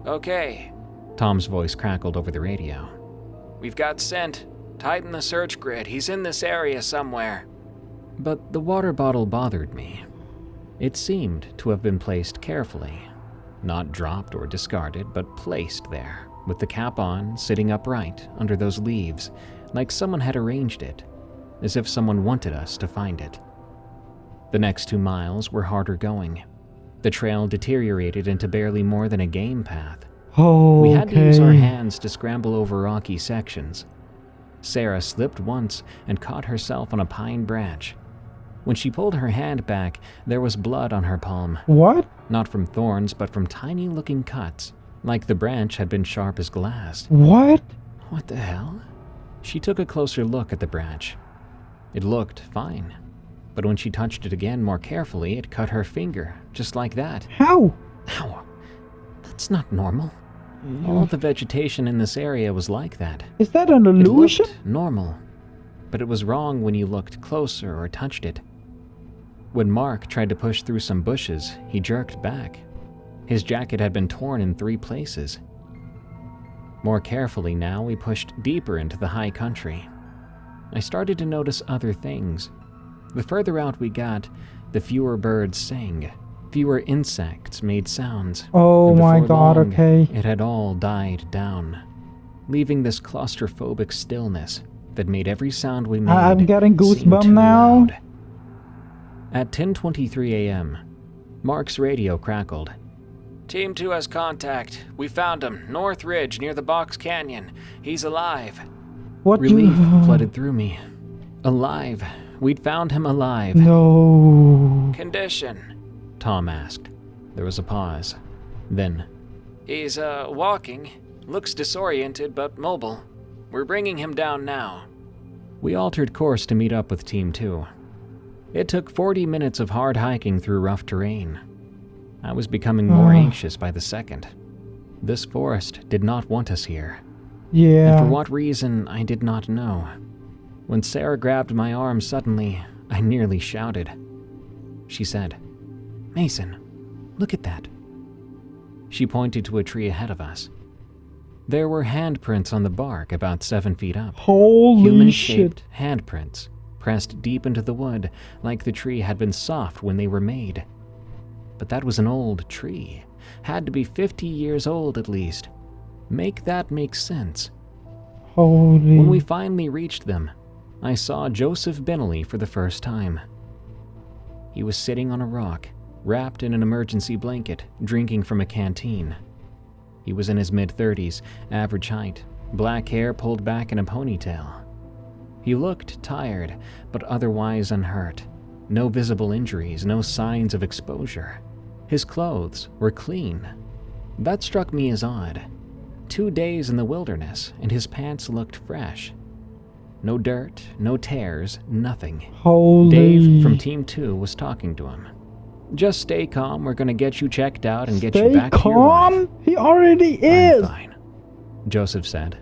"Okay," Tom's voice crackled over the radio. "We've got scent. Tighten the search grid. He's in this area somewhere." But the water bottle bothered me. It seemed to have been placed carefully. Not dropped or discarded, but placed there, with the cap on, sitting upright under those leaves, like someone had arranged it, as if someone wanted us to find it. The next 2 miles were harder going. The trail deteriorated into barely more than a game path. We had to use our hands to scramble over rocky sections. Sarah slipped once and caught herself on a pine branch. When she pulled her hand back, there was blood on her palm. What? Not from thorns, but from tiny-looking cuts, like the branch had been sharp as glass. What? What the hell? She took a closer look at the branch. It looked fine, but when she touched it again more carefully, it cut her finger, just like that. How? Ow! That's not normal. All the vegetation in this area was like that. Is that an It illusion? looked normal, but it was wrong when you looked closer or touched it. When Mark tried to push through some bushes, he jerked back. His jacket had been torn in 3 places. More carefully now, we pushed deeper into the high country. I started to notice other things. The further out we got, the fewer birds sang, fewer insects made sounds. Oh And my before god, long, okay. It had all died down, leaving this claustrophobic stillness that made every sound we made I'm getting seem goosebumps too now. loud. At 10:23 a.m., Mark's radio crackled. Team 2 has contact. We found him, North Ridge, near the Box Canyon. He's alive. What Relief you... flooded through me. Alive. We'd found him alive. No. Condition? Tom asked. There was a pause. Then, he's, walking. Looks disoriented, but mobile. We're bringing him down now. We altered course to meet up with Team 2. It took 40 minutes of hard hiking through rough terrain. I was becoming more anxious by the second. This forest did not want us here. Yeah. And for what reason, I did not know. When Sarah grabbed my arm suddenly, I nearly shouted. She said, Mason, look at that. She pointed to a tree ahead of us. There were handprints on the bark about 7 feet up. Holy Human-shaped shit. handprints, pressed deep into the wood like the tree had been soft when they were made. But that was an old tree. Had to be 50 years old at least. Make that make sense. Holy... When we finally reached them, I saw Joseph Bentley for the first time. He was sitting on a rock, wrapped in an emergency blanket, drinking from a canteen. He was in his mid-30s, average height, black hair pulled back in a ponytail. He looked tired, but otherwise unhurt. No visible injuries, no signs of exposure. His clothes were clean. That struck me as odd. 2 days in the wilderness, and his pants looked fresh. No dirt, no tears, nothing. Holy... Dave from Team 2 was talking to him. Just stay calm, we're gonna get you checked out and get you back to your wife. Stay calm? He already is! I'm fine, Joseph said.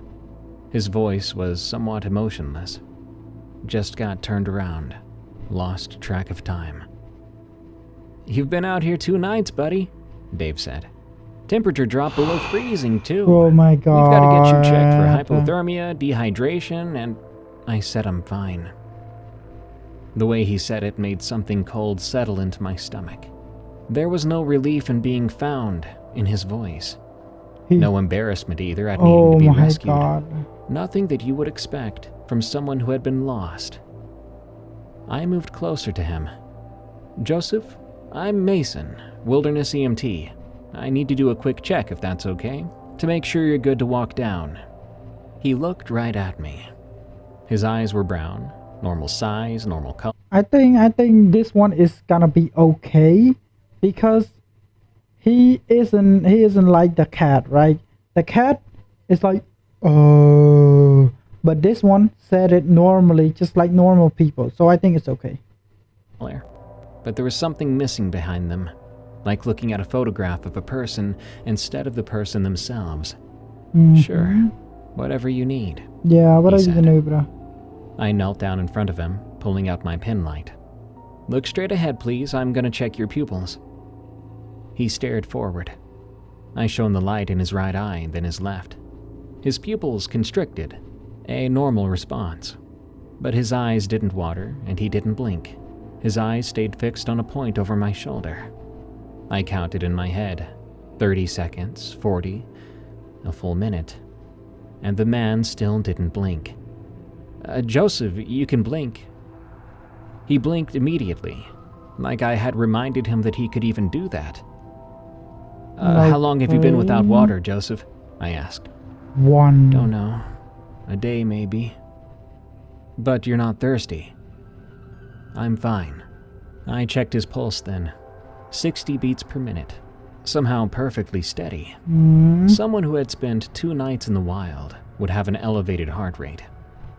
His voice was somewhat emotionless. Just got turned around. Lost track of time. You've been out here 2 nights, buddy, Dave said. Temperature dropped below freezing, too. Oh my god. We've got to get you checked for hypothermia, dehydration, and... I said I'm fine. The way he said it made something cold settle into my stomach. There was no relief in being found in his voice. No embarrassment either at needing to be rescued. God. Nothing that you would expect from someone who had been lost. I moved closer to him. Joseph, I'm Mason, Wilderness EMT. I need to do a quick check if that's okay, to make sure you're good to walk down. He looked right at me. His eyes were brown, normal size, normal color. I think this one is gonna be okay because he isn't like the cat, right? The cat is like but this one said it normally, just like normal people, so I think it's okay. But there was something missing behind them, like looking at a photograph of a person instead of the person themselves. Sure, whatever you need. Yeah, what he are you said. gonna do, bro? I knelt down in front of him, pulling out my pin light. Look straight ahead, please. I'm gonna check your pupils. He stared forward. I shone the light in his right eye, then his left. His pupils constricted, a normal response. But his eyes didn't water, and he didn't blink. His eyes stayed fixed on a point over my shoulder. I counted in my head. 30 seconds, 40, a full minute. And the man still didn't blink. Joseph, you can blink. He blinked immediately, like I had reminded him that he could even do that. How long have you been without water, Joseph? I asked. 1. Don't know. A day, maybe. But you're not thirsty. I'm fine. I checked his pulse then. 60 beats per minute. Somehow perfectly steady. Someone who had spent 2 nights in the wild would have an elevated heart rate.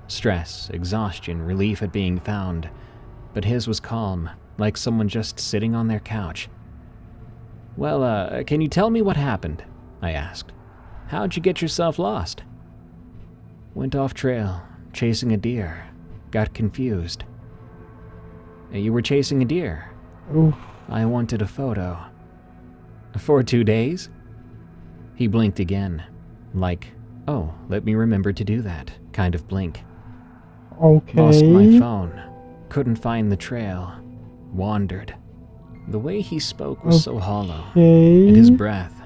Stress, exhaustion, relief at being found. But his was calm, like someone just sitting on their couch. Well, can you tell me what happened? I asked. How'd you get yourself lost? Went off trail, chasing a deer. Got confused. You were chasing a deer? Oof. I wanted a photo. For 2 days? He blinked again, like, oh, let me remember to do that kind of blink. Lost my Okay. phone, couldn't find the trail, wandered. The way he spoke was so hollow, and his Okay. breath,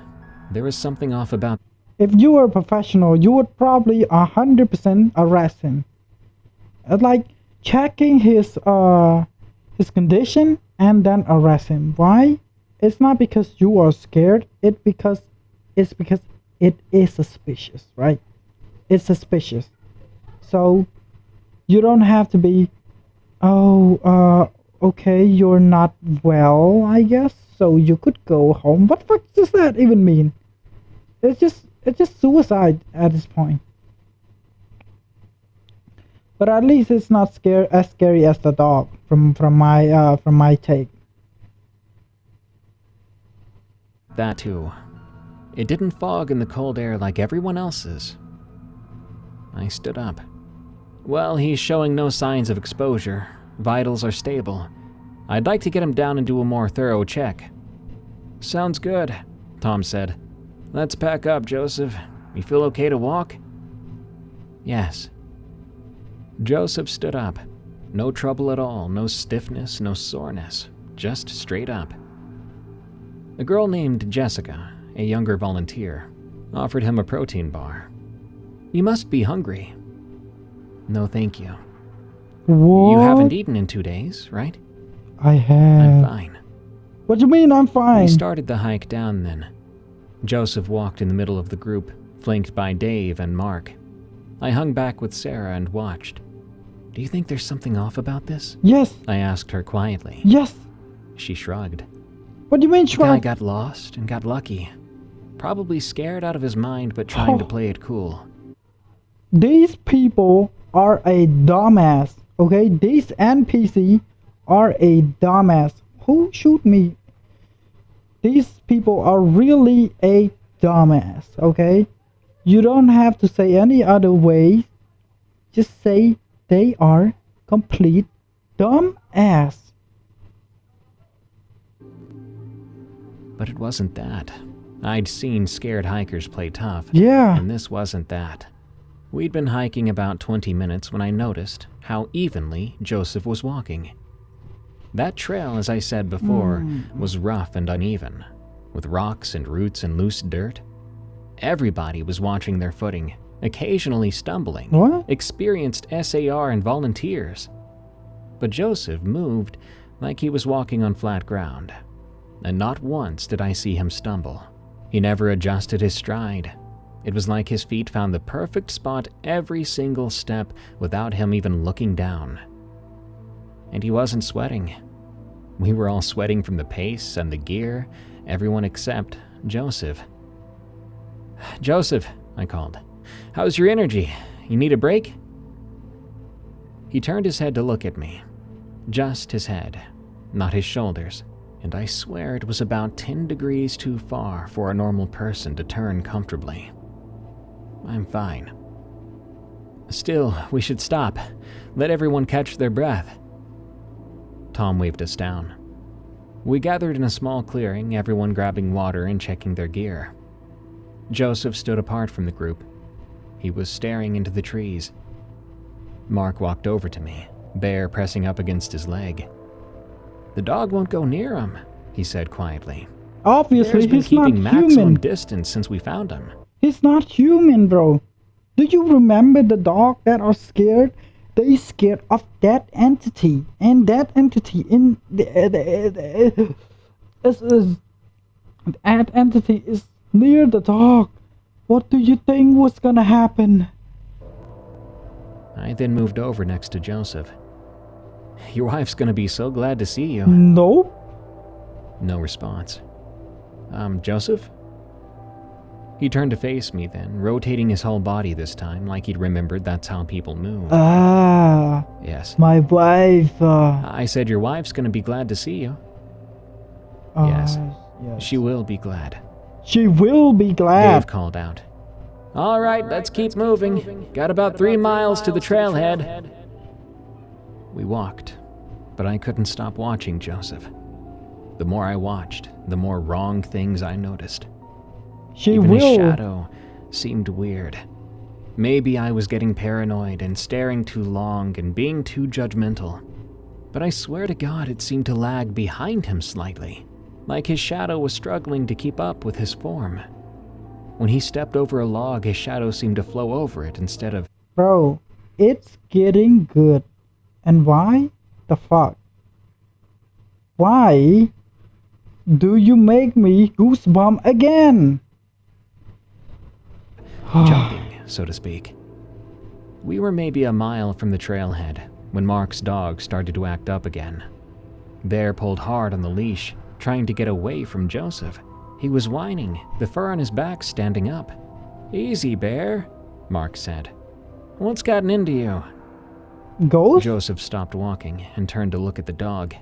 there was something off about. If you were a professional, you would probably 100% arrest him. It's like checking his condition and then arrest him. Why? It's not because you are scared. It's because it is suspicious, right? It's suspicious. So you don't have to be, okay, you're not well, I guess. So you could go home. What the fuck does that even mean? It's just suicide at this point. But at least it's not as scary as the dog from my take. That too. It didn't fog in the cold air like everyone else's. I stood up. Well, he's showing no signs of exposure. Vitals are stable. I'd like to get him down and do a more thorough check. Sounds good, Tom said. Let's pack up, Joseph. You feel okay to walk? Yes. Joseph stood up. No trouble at all, no stiffness, no soreness, just straight up. A girl named Jessica, a younger volunteer, offered him a protein bar. You must be hungry. No, thank you. What? You haven't eaten in 2 days, right? I have. I'm fine. What do you mean I'm fine? We started the hike down then. Joseph walked in the middle of the group, flanked by Dave and Mark. I hung back with Sarah and watched. Do you think there's something off about this? Yes. I asked her quietly. Yes. She shrugged. What do you mean The guy shrug? got lost and got lucky. Probably scared out of his mind, but trying to play it cool. These people are a dumbass, okay? These NPC are a dumbass. Who shoot me? These people are really a dumbass, okay? You don't have to say any other way. Just say they are complete dumbass. But it wasn't that. I'd seen scared hikers play tough. Yeah. And this wasn't that. We'd been hiking about 20 minutes when I noticed how evenly Joseph was walking. That trail, as I said before, was rough and uneven, with rocks and roots and loose dirt. Everybody was watching their footing, occasionally stumbling. What? Experienced SAR and volunteers. But Joseph moved like he was walking on flat ground, and not once did I see him stumble. He never adjusted his stride. It was like his feet found the perfect spot every single step without him even looking down. And he wasn't sweating. We were all sweating from the pace and the gear, everyone except Joseph. Joseph, I called. How's your energy? You need a break? He turned his head to look at me. Just his head, not his shoulders. And I swear it was about 10 degrees too far for a normal person to turn comfortably. I'm fine. Still, we should stop. Let everyone catch their breath. Tom waved us down. We gathered in a small clearing, everyone grabbing water and checking their gear. Joseph stood apart from the group. He was staring into the trees. Mark walked over to me, Bear pressing up against his leg. The dog won't go near him, he said quietly. Obviously, Bear's been he's not keeping maximum human. distance since we found him. He's not human, bro. Do you remember the dog that are scared? They scared of that entity, and that entity that entity is near the dog. What do you think was gonna happen? I then moved over next to Joseph. Your wife's gonna be so glad to see you. Nope. No response. Joseph? He turned to face me then, rotating his whole body this time, like he'd remembered that's how people move. Ah, Yes. my wife. I said your wife's gonna be glad to see you. Yes. Yes. She will be glad. She will be glad. Dave called out. All right, let's keep moving. Got about 3 miles to the trailhead. We walked, but I couldn't stop watching Joseph. The more I watched, the more wrong things I noticed. She Even his will. shadow seemed weird. Maybe I was getting paranoid and staring too long and being too judgmental. But I swear to God it seemed to lag behind him slightly, like his shadow was struggling to keep up with his form. When he stepped over a log, his shadow seemed to flow over it instead of... Bro, it's getting good. And why the fuck? Why do you make me goosebump again? jumping, so to speak. We were maybe a mile from the trailhead when Mark's dog started to act up again. Bear pulled hard on the leash, trying to get away from Joseph. He was whining, the fur on his back standing up. "Easy, Bear," Mark said. "What's gotten into you?" Ghost? Joseph stopped walking and turned to look at the dog.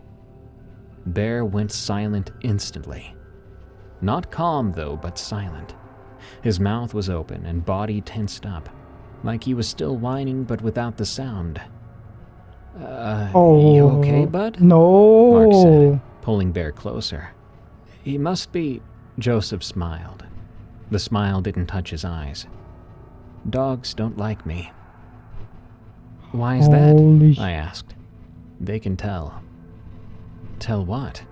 Bear went silent instantly. Not calm, though, but silent. His mouth was open and body tensed up, like he was still whining but without the sound. You okay, bud?" No. Mark said, pulling Bear closer. "He must be..." Joseph smiled. The smile didn't touch his eyes. "Dogs don't like me." "Why is that?" I asked. "They can tell." "Tell what?"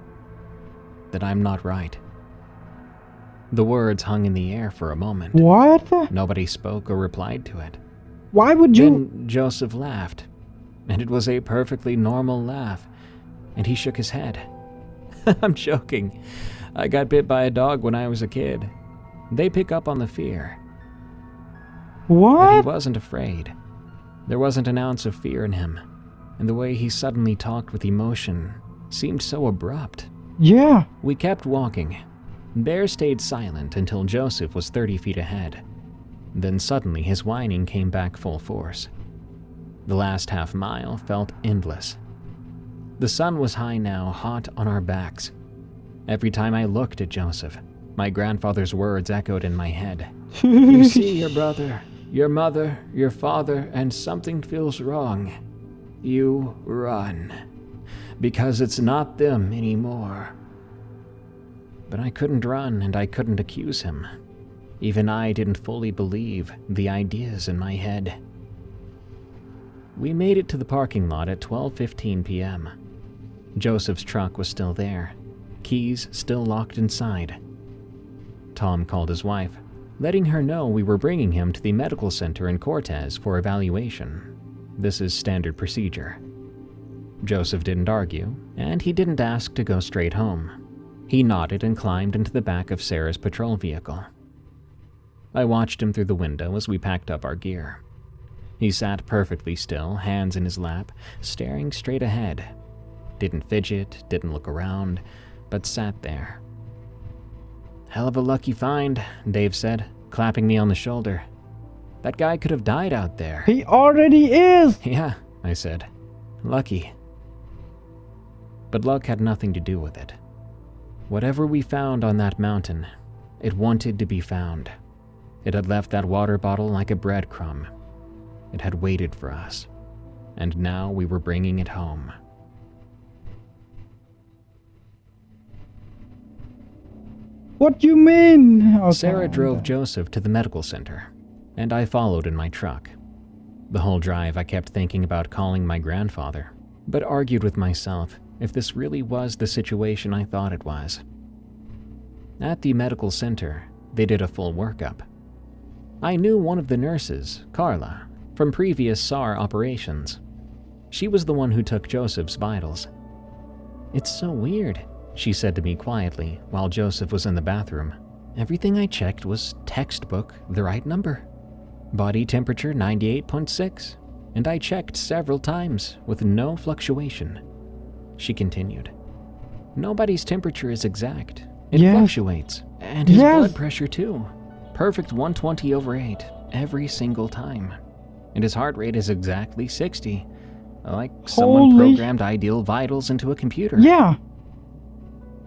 "That I'm not right." The words hung in the air for a moment. What? Nobody spoke or replied to it. Why would you? Then Joseph laughed, and it was a perfectly normal laugh, and he shook his head. "I'm joking. I got bit by a dog when I was a kid. They pick up on the fear." But he What? wasn't afraid. There wasn't an ounce of fear in him, and the way he suddenly talked with emotion seemed so abrupt. Yeah. We kept walking. Bear stayed silent until Joseph was 30 feet ahead. Then suddenly his whining came back full force. The last half mile felt endless. The sun was high now, hot on our backs. Every time I looked at Joseph, my grandfather's words echoed in my head. "You see your brother, your mother, your father, and something feels wrong. You run. Because it's not them anymore." But I couldn't run, and I couldn't accuse him. Even I didn't fully believe the ideas in my head. We made it to the parking lot at 12:15 p.m. Joseph's truck was still there, keys still locked inside. Tom called his wife, letting her know we were bringing him to the medical center in Cortez for evaluation. This is standard procedure. Joseph didn't argue, and he didn't ask to go straight home. He nodded and climbed into the back of Sarah's patrol vehicle. I watched him through the window as we packed up our gear. He sat perfectly still, hands in his lap, staring straight ahead. Didn't fidget, didn't look around, but sat there. "Hell of a lucky find," Dave said, clapping me on the shoulder. "That guy could have died out there." He already is. "Yeah," I said. "Lucky." But luck had nothing to do with it. Whatever we found on that mountain, it wanted to be found. It had left that water bottle like a breadcrumb. It had waited for us, and now we were bringing it home. What do you mean? Okay, Sarah drove Joseph to the medical center, and I followed in my truck. The whole drive I kept thinking about calling my grandfather, but argued with myself if this really was the situation I thought it was. At the medical center, they did a full workup. I knew one of the nurses, Carla, from previous SAR operations. She was the one who took Joseph's vitals. "It's so weird," she said to me quietly while Joseph was in the bathroom. "Everything I checked was textbook the right number. Body temperature 98.6, and I checked several times with no fluctuation." She continued, "Nobody's temperature is exact. It Yes. fluctuates, and his Yes. blood pressure too. Perfect 120/8 every single time. And his heart rate is exactly 60, like someone Holy- programmed ideal vitals into a computer." Yeah.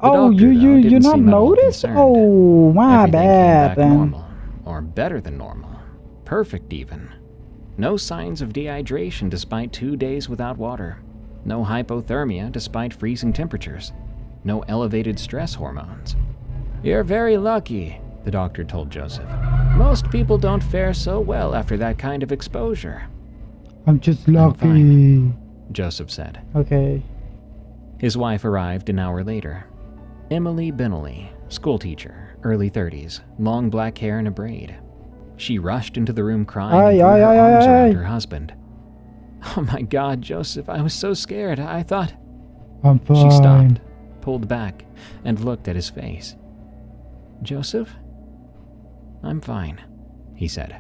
The Oh, doctor, though, you didn't not seem at all notice? concerned. Oh, my Everything came bad back then. normal, or better than normal. Perfect even. No signs of dehydration despite 2 days without water. No hypothermia despite freezing temperatures. no elevated stress hormones. "You're very lucky," the doctor told Joseph. "Most people don't fare so well after that kind of exposure." I'm just "I'm lucky. fine," Joseph said. Okay. His wife arrived an hour later. Emily Binnelly, schoolteacher, early 30s, long black hair in a braid. She rushed into the room crying and threw her arms around her husband. "Oh my God, Joseph, I was so scared. I thought—" I'm fine. She stopped, pulled back, and looked at his face. "Joseph? I'm fine," he said.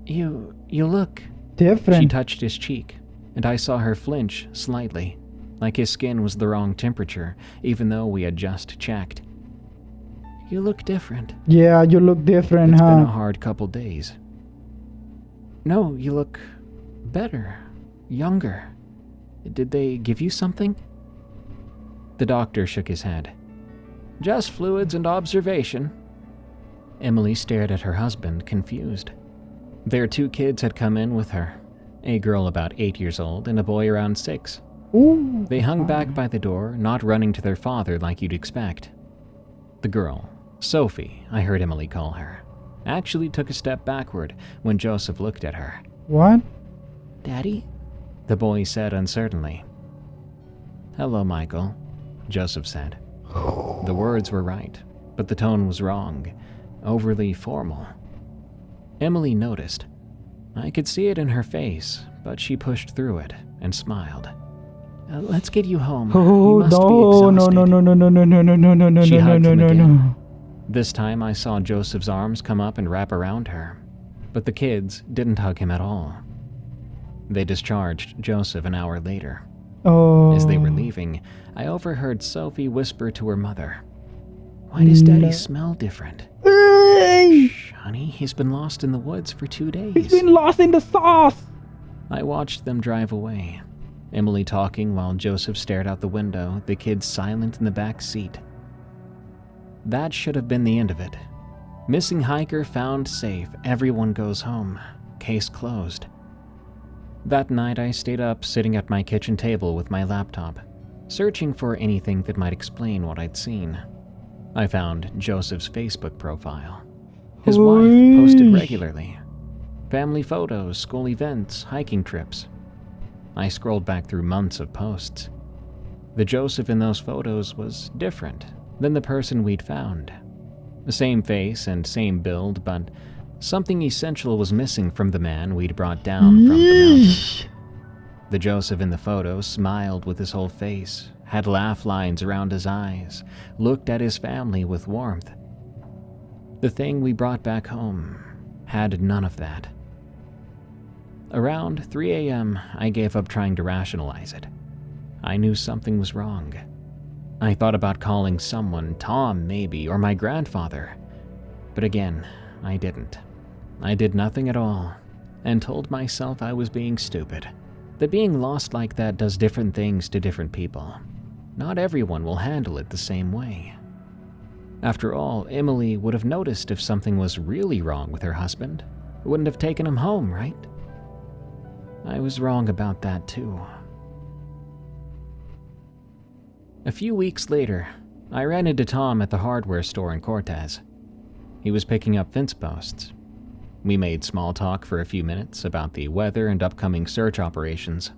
You look..." Different. She touched his cheek, and I saw her flinch slightly, like his skin was the wrong temperature, even though we had just checked. "You look different." Yeah, you look different, It's huh? been a hard couple days." "No, you look better, younger. Did they give you something?" The doctor shook his head. "Just fluids and observation." Emily stared at her husband, confused. Their 2 kids had come in with her, a girl about 8 years old and a boy around 6. Ooh. They hung back by the door, not running to their father like you'd expect. The girl, Sophie, I heard Emily call her, actually took a step backward when Joseph looked at her. What? "Daddy?" the boy said uncertainly. "Hello, Michael," Joseph said. The words were right, but the tone was wrong, overly formal. Emily noticed. I could see it in her face, but she pushed through it and smiled. "Let's get you home. Oh, You must be no, exhausted." no, no, no, no, no, no, no, no, no, no, She no, hugged no, him no, again. no. This time I saw Joseph's arms come up and wrap around her, but the kids didn't hug him at all. They discharged Joseph an hour later. Oh. As they were leaving, I overheard Sophie whisper to her mother, "Why does Daddy smell different?" Hey! "Shh, honey, he's been lost in the woods for 2 days." He's been lost in the sauce. I watched them drive away, Emily talking while Joseph stared out the window, the kids silent in the back seat. That should have been the end of it. Missing hiker found safe, everyone goes home. Case closed. That night I stayed up sitting at my kitchen table with my laptop, searching for anything that might explain what I'd seen. I found Joseph's Facebook profile. His wife posted regularly. Family photos, school events, hiking trips. I scrolled back through months of posts. The Joseph in those photos was different than the person we'd found. The same face and same build, but something essential was missing from the man we'd brought down from the mountain. The Joseph in the photo smiled with his whole face, had laugh lines around his eyes, looked at his family with warmth. The thing we brought back home had none of that. Around 3 a.m., I gave up trying to rationalize it. I knew something was wrong. I thought about calling someone, Tom maybe, or my grandfather. But again, I didn't. I did nothing at all, and told myself I was being stupid. That being lost like that does different things to different people. Not everyone will handle it the same way. After all, Emily would have noticed if something was really wrong with her husband. Wouldn't have taken him home, right? I was wrong about that too. A few weeks later, I ran into Tom at the hardware store in Cortez. He was picking up fence posts. We made small talk for a few minutes about the weather and upcoming search operations.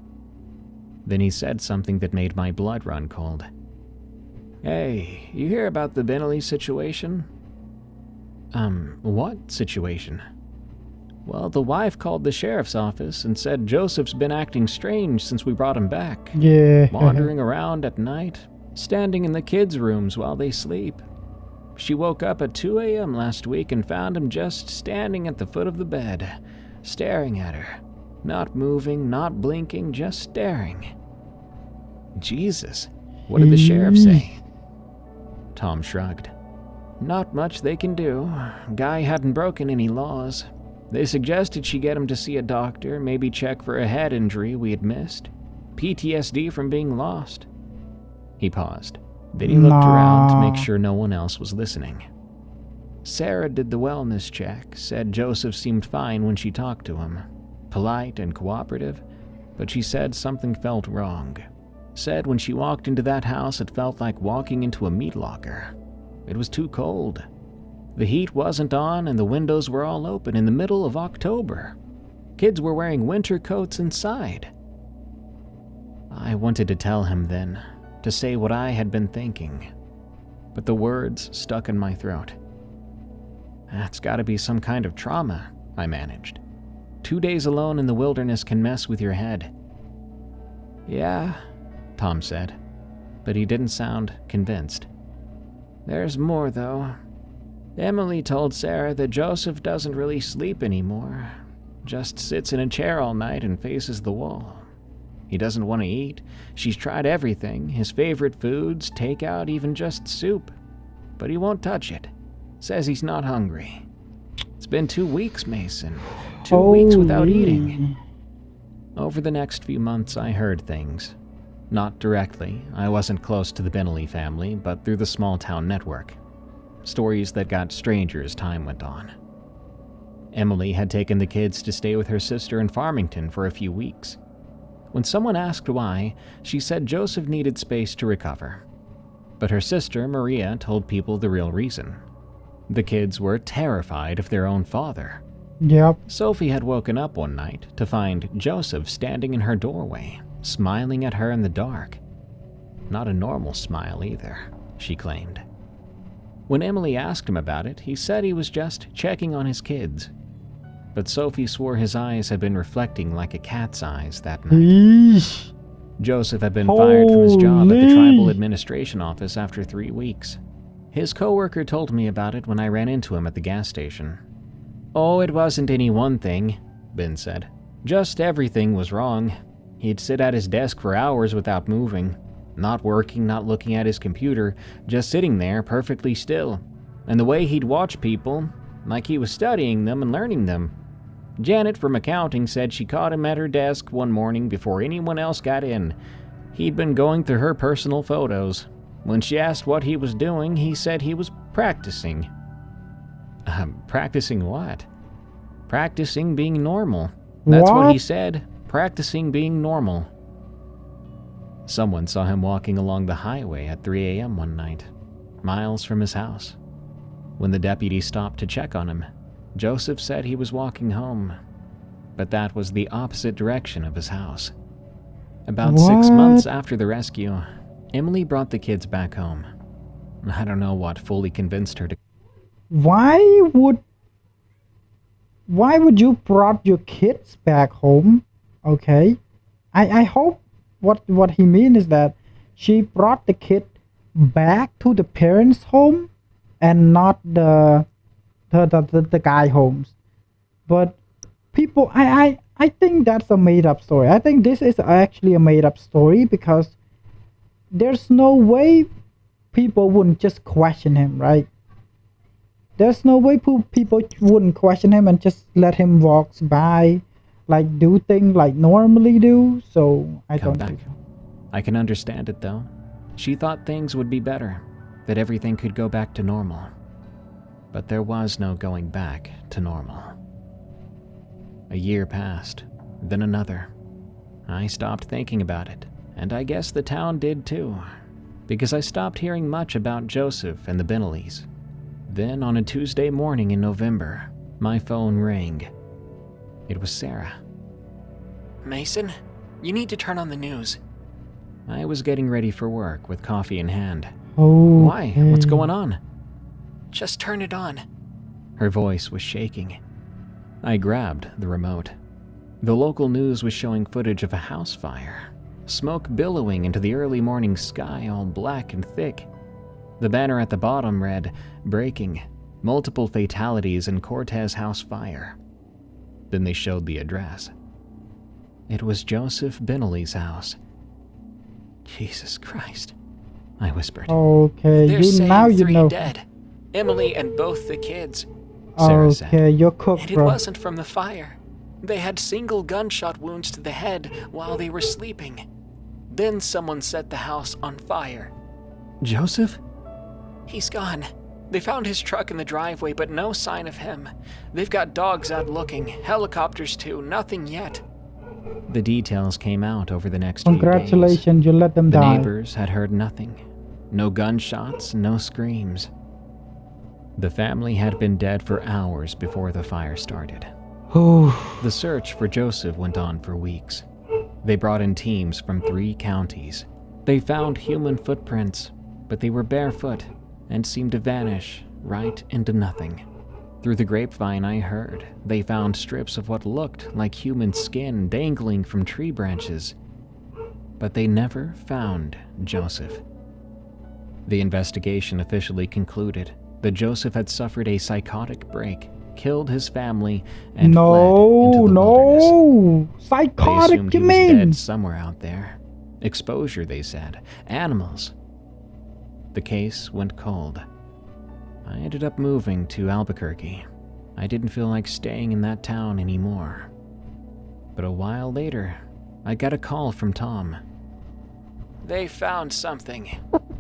Then he said something that made my blood run cold. "Hey, you hear about the Binnelly situation?" What situation?" "Well, the wife called the sheriff's office and said Joseph's been acting strange since we brought him back. Yeah. Wandering around at night, standing in the kids' rooms while they sleep. She woke up at 2 a.m. last week and found him just standing at the foot of the bed, staring at her. Not moving, not blinking, just staring." "Jesus, what did the sheriff say?" Tom shrugged. "Not much they can do. Guy hadn't broken any laws. They suggested she get him to see a doctor, maybe check for a head injury we had missed. PTSD from being lost." He paused. Then he looked around to make sure no one else was listening. "Sarah did the wellness check, said Joseph seemed fine when she talked to him. Polite and cooperative, but she said something felt wrong. Said when she walked into that house, it felt like walking into a meat locker. It was too cold. The heat wasn't on and the windows were all open in the middle of October. Kids were wearing winter coats inside. I wanted to tell him then, to say what I had been thinking, but the words stuck in my throat. That's gotta be some kind of trauma, I managed. 2 days alone in the wilderness can mess with your head. Yeah, Tom said, but he didn't sound convinced. There's more, though. Emily told Sarah that Joseph doesn't really sleep anymore, just sits in a chair all night and faces the wall. He doesn't want to eat. She's tried everything, his favorite foods, takeout, even just soup. But he won't touch it. Says he's not hungry. It's been 2 weeks, Mason. 2 weeks without eating. Over the next few months, I heard things. Not directly. I wasn't close to the Bentley family, but through the small-town network. Stories that got stranger as time went on. Emily had taken the kids to stay with her sister in Farmington for a few weeks. When someone asked why, she said Joseph needed space to recover. But her sister, Maria, told people the real reason. The kids were terrified of their own father. Yep. Sophie had woken up one night to find Joseph standing in her doorway, smiling at her in the dark. Not a normal smile either, she claimed. When Emily asked him about it, he said he was just checking on his kids. But Sophie swore his eyes had been reflecting like a cat's eyes that night. Eesh. Joseph had been fired from his job at the tribal administration office after 3 weeks. His coworker told me about it when I ran into him at the gas station. Oh, it wasn't any one thing, Ben said. Just everything was wrong. He'd sit at his desk for hours without moving. Not working, not looking at his computer, just sitting there perfectly still. And the way he'd watch people, like he was studying them and learning them. Janet from accounting said she caught him at her desk one morning before anyone else got in. He'd been going through her personal photos. When she asked what he was doing, he said he was practicing. Practicing what? Practicing being normal. That's what he said. Practicing being normal. Someone saw him walking along the highway at 3 a.m. one night, miles from his house. When the deputy stopped to check on him, Joseph said he was walking home, but that was the opposite direction of his house. About 6 months after the rescue, Emily brought the kids back home. I don't know what fully convinced her to... Why would you brought your kids back home? Okay. I hope what he means is that she brought the kid back to the parents' home and not the guy homes. But people, I think that's a made up story. I think this is actually a made up story because there's no way people wouldn't just question him, right? There's no way people wouldn't question him and just let him walk by, like do things like normally do. So I don't think so. I can understand it though. She thought things would be better, that everything could go back to normal. But there was no going back to normal. A year passed, then another. I stopped thinking about it, and I guess the town did too, because I stopped hearing much about Joseph and the Bentleys. Then on a Tuesday morning in November, my phone rang. It was Sarah. Mason, you need to turn on the news. I was getting ready for work with coffee in hand. Oh. Why? What's going on? Just turn it on. Her voice was shaking. I grabbed the remote. The local news was showing footage of a house fire, smoke billowing into the early morning sky, all black and thick. The banner at the bottom read, "Breaking, multiple fatalities in Cortez house fire." Then they showed the address. It was Joseph Bentley's house. Jesus Christ, I whispered. Okay, They're saying now you 3 know. dead. Emily and both the kids. Sarah said. Okay, you're cooked, And it bro. wasn't from the fire. They had single gunshot wounds to the head while they were sleeping. Then someone set the house on fire. Joseph? He's gone. They found his truck in the driveway, but no sign of him. They've got dogs out looking, helicopters too, nothing yet. The details came out over the next few days. Congratulations, you let them The die. neighbors had heard nothing. No gunshots, no screams. The family had been dead for hours before the fire started. The search for Joseph went on for weeks. They brought in teams from 3 counties. They found human footprints, but they were barefoot and seemed to vanish right into nothing. Through the grapevine, I heard they found strips of what looked like human skin dangling from tree branches, but they never found Joseph. The investigation officially concluded that Joseph had suffered a psychotic break, killed his family, and fled into the wilderness. No, They psychotic, assumed you he was mean? dead somewhere out there. Exposure, they said. Animals. The case went cold. I ended up moving to Albuquerque. I didn't feel like staying in that town anymore. But a while later, I got a call from Tom. They found something.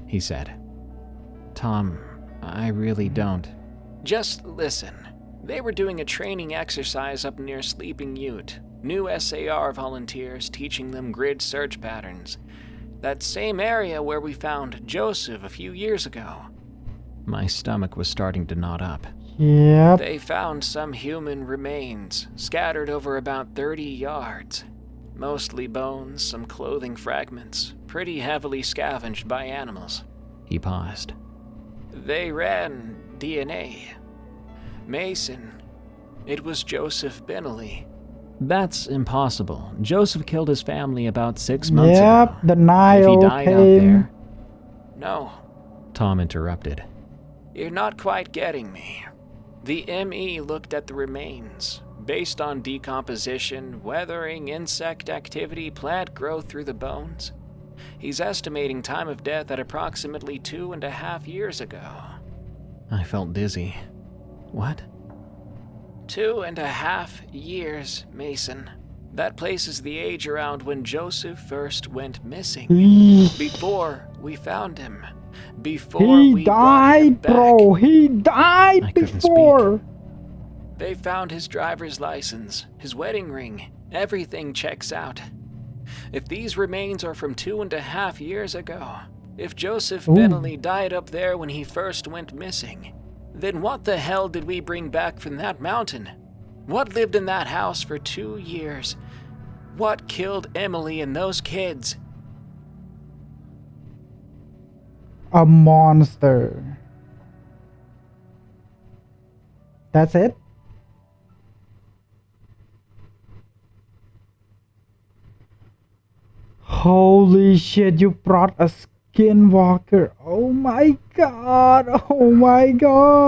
He said, "Tom, I really don't." Just listen. They were doing a training exercise up near Sleeping Ute. New SAR volunteers teaching them grid search patterns. That same area where we found Joseph a few years ago. My stomach was starting to knot up. Yep. They found some human remains scattered over about 30 yards. Mostly bones, some clothing fragments, pretty heavily scavenged by animals. He paused. They ran DNA. Mason, it was Joseph Bentley. That's impossible. Joseph killed his family about 6 months Yep, ago. the If he Nile died out came. there, No, Tom interrupted. you're not quite getting me. The ME looked at the remains. Based on decomposition, weathering, insect activity, plant growth through the bones, he's estimating time of death at approximately 2.5 years ago. I felt dizzy. What? 2.5 years, Mason. That places the age around when Joseph first went missing. Before we found him. Before He we brought him died, back. bro. He died I couldn't before. They found his driver's license, his wedding ring. Everything checks out. If these remains are from 2.5 years ago, if Joseph Bentley died up there when he first went missing, then what the hell did we bring back from that mountain? What lived in that house for 2 years? What killed Emily and those kids? A monster. That's it? Holy shit, you brought a Skinwalker. Oh my god. Oh my god.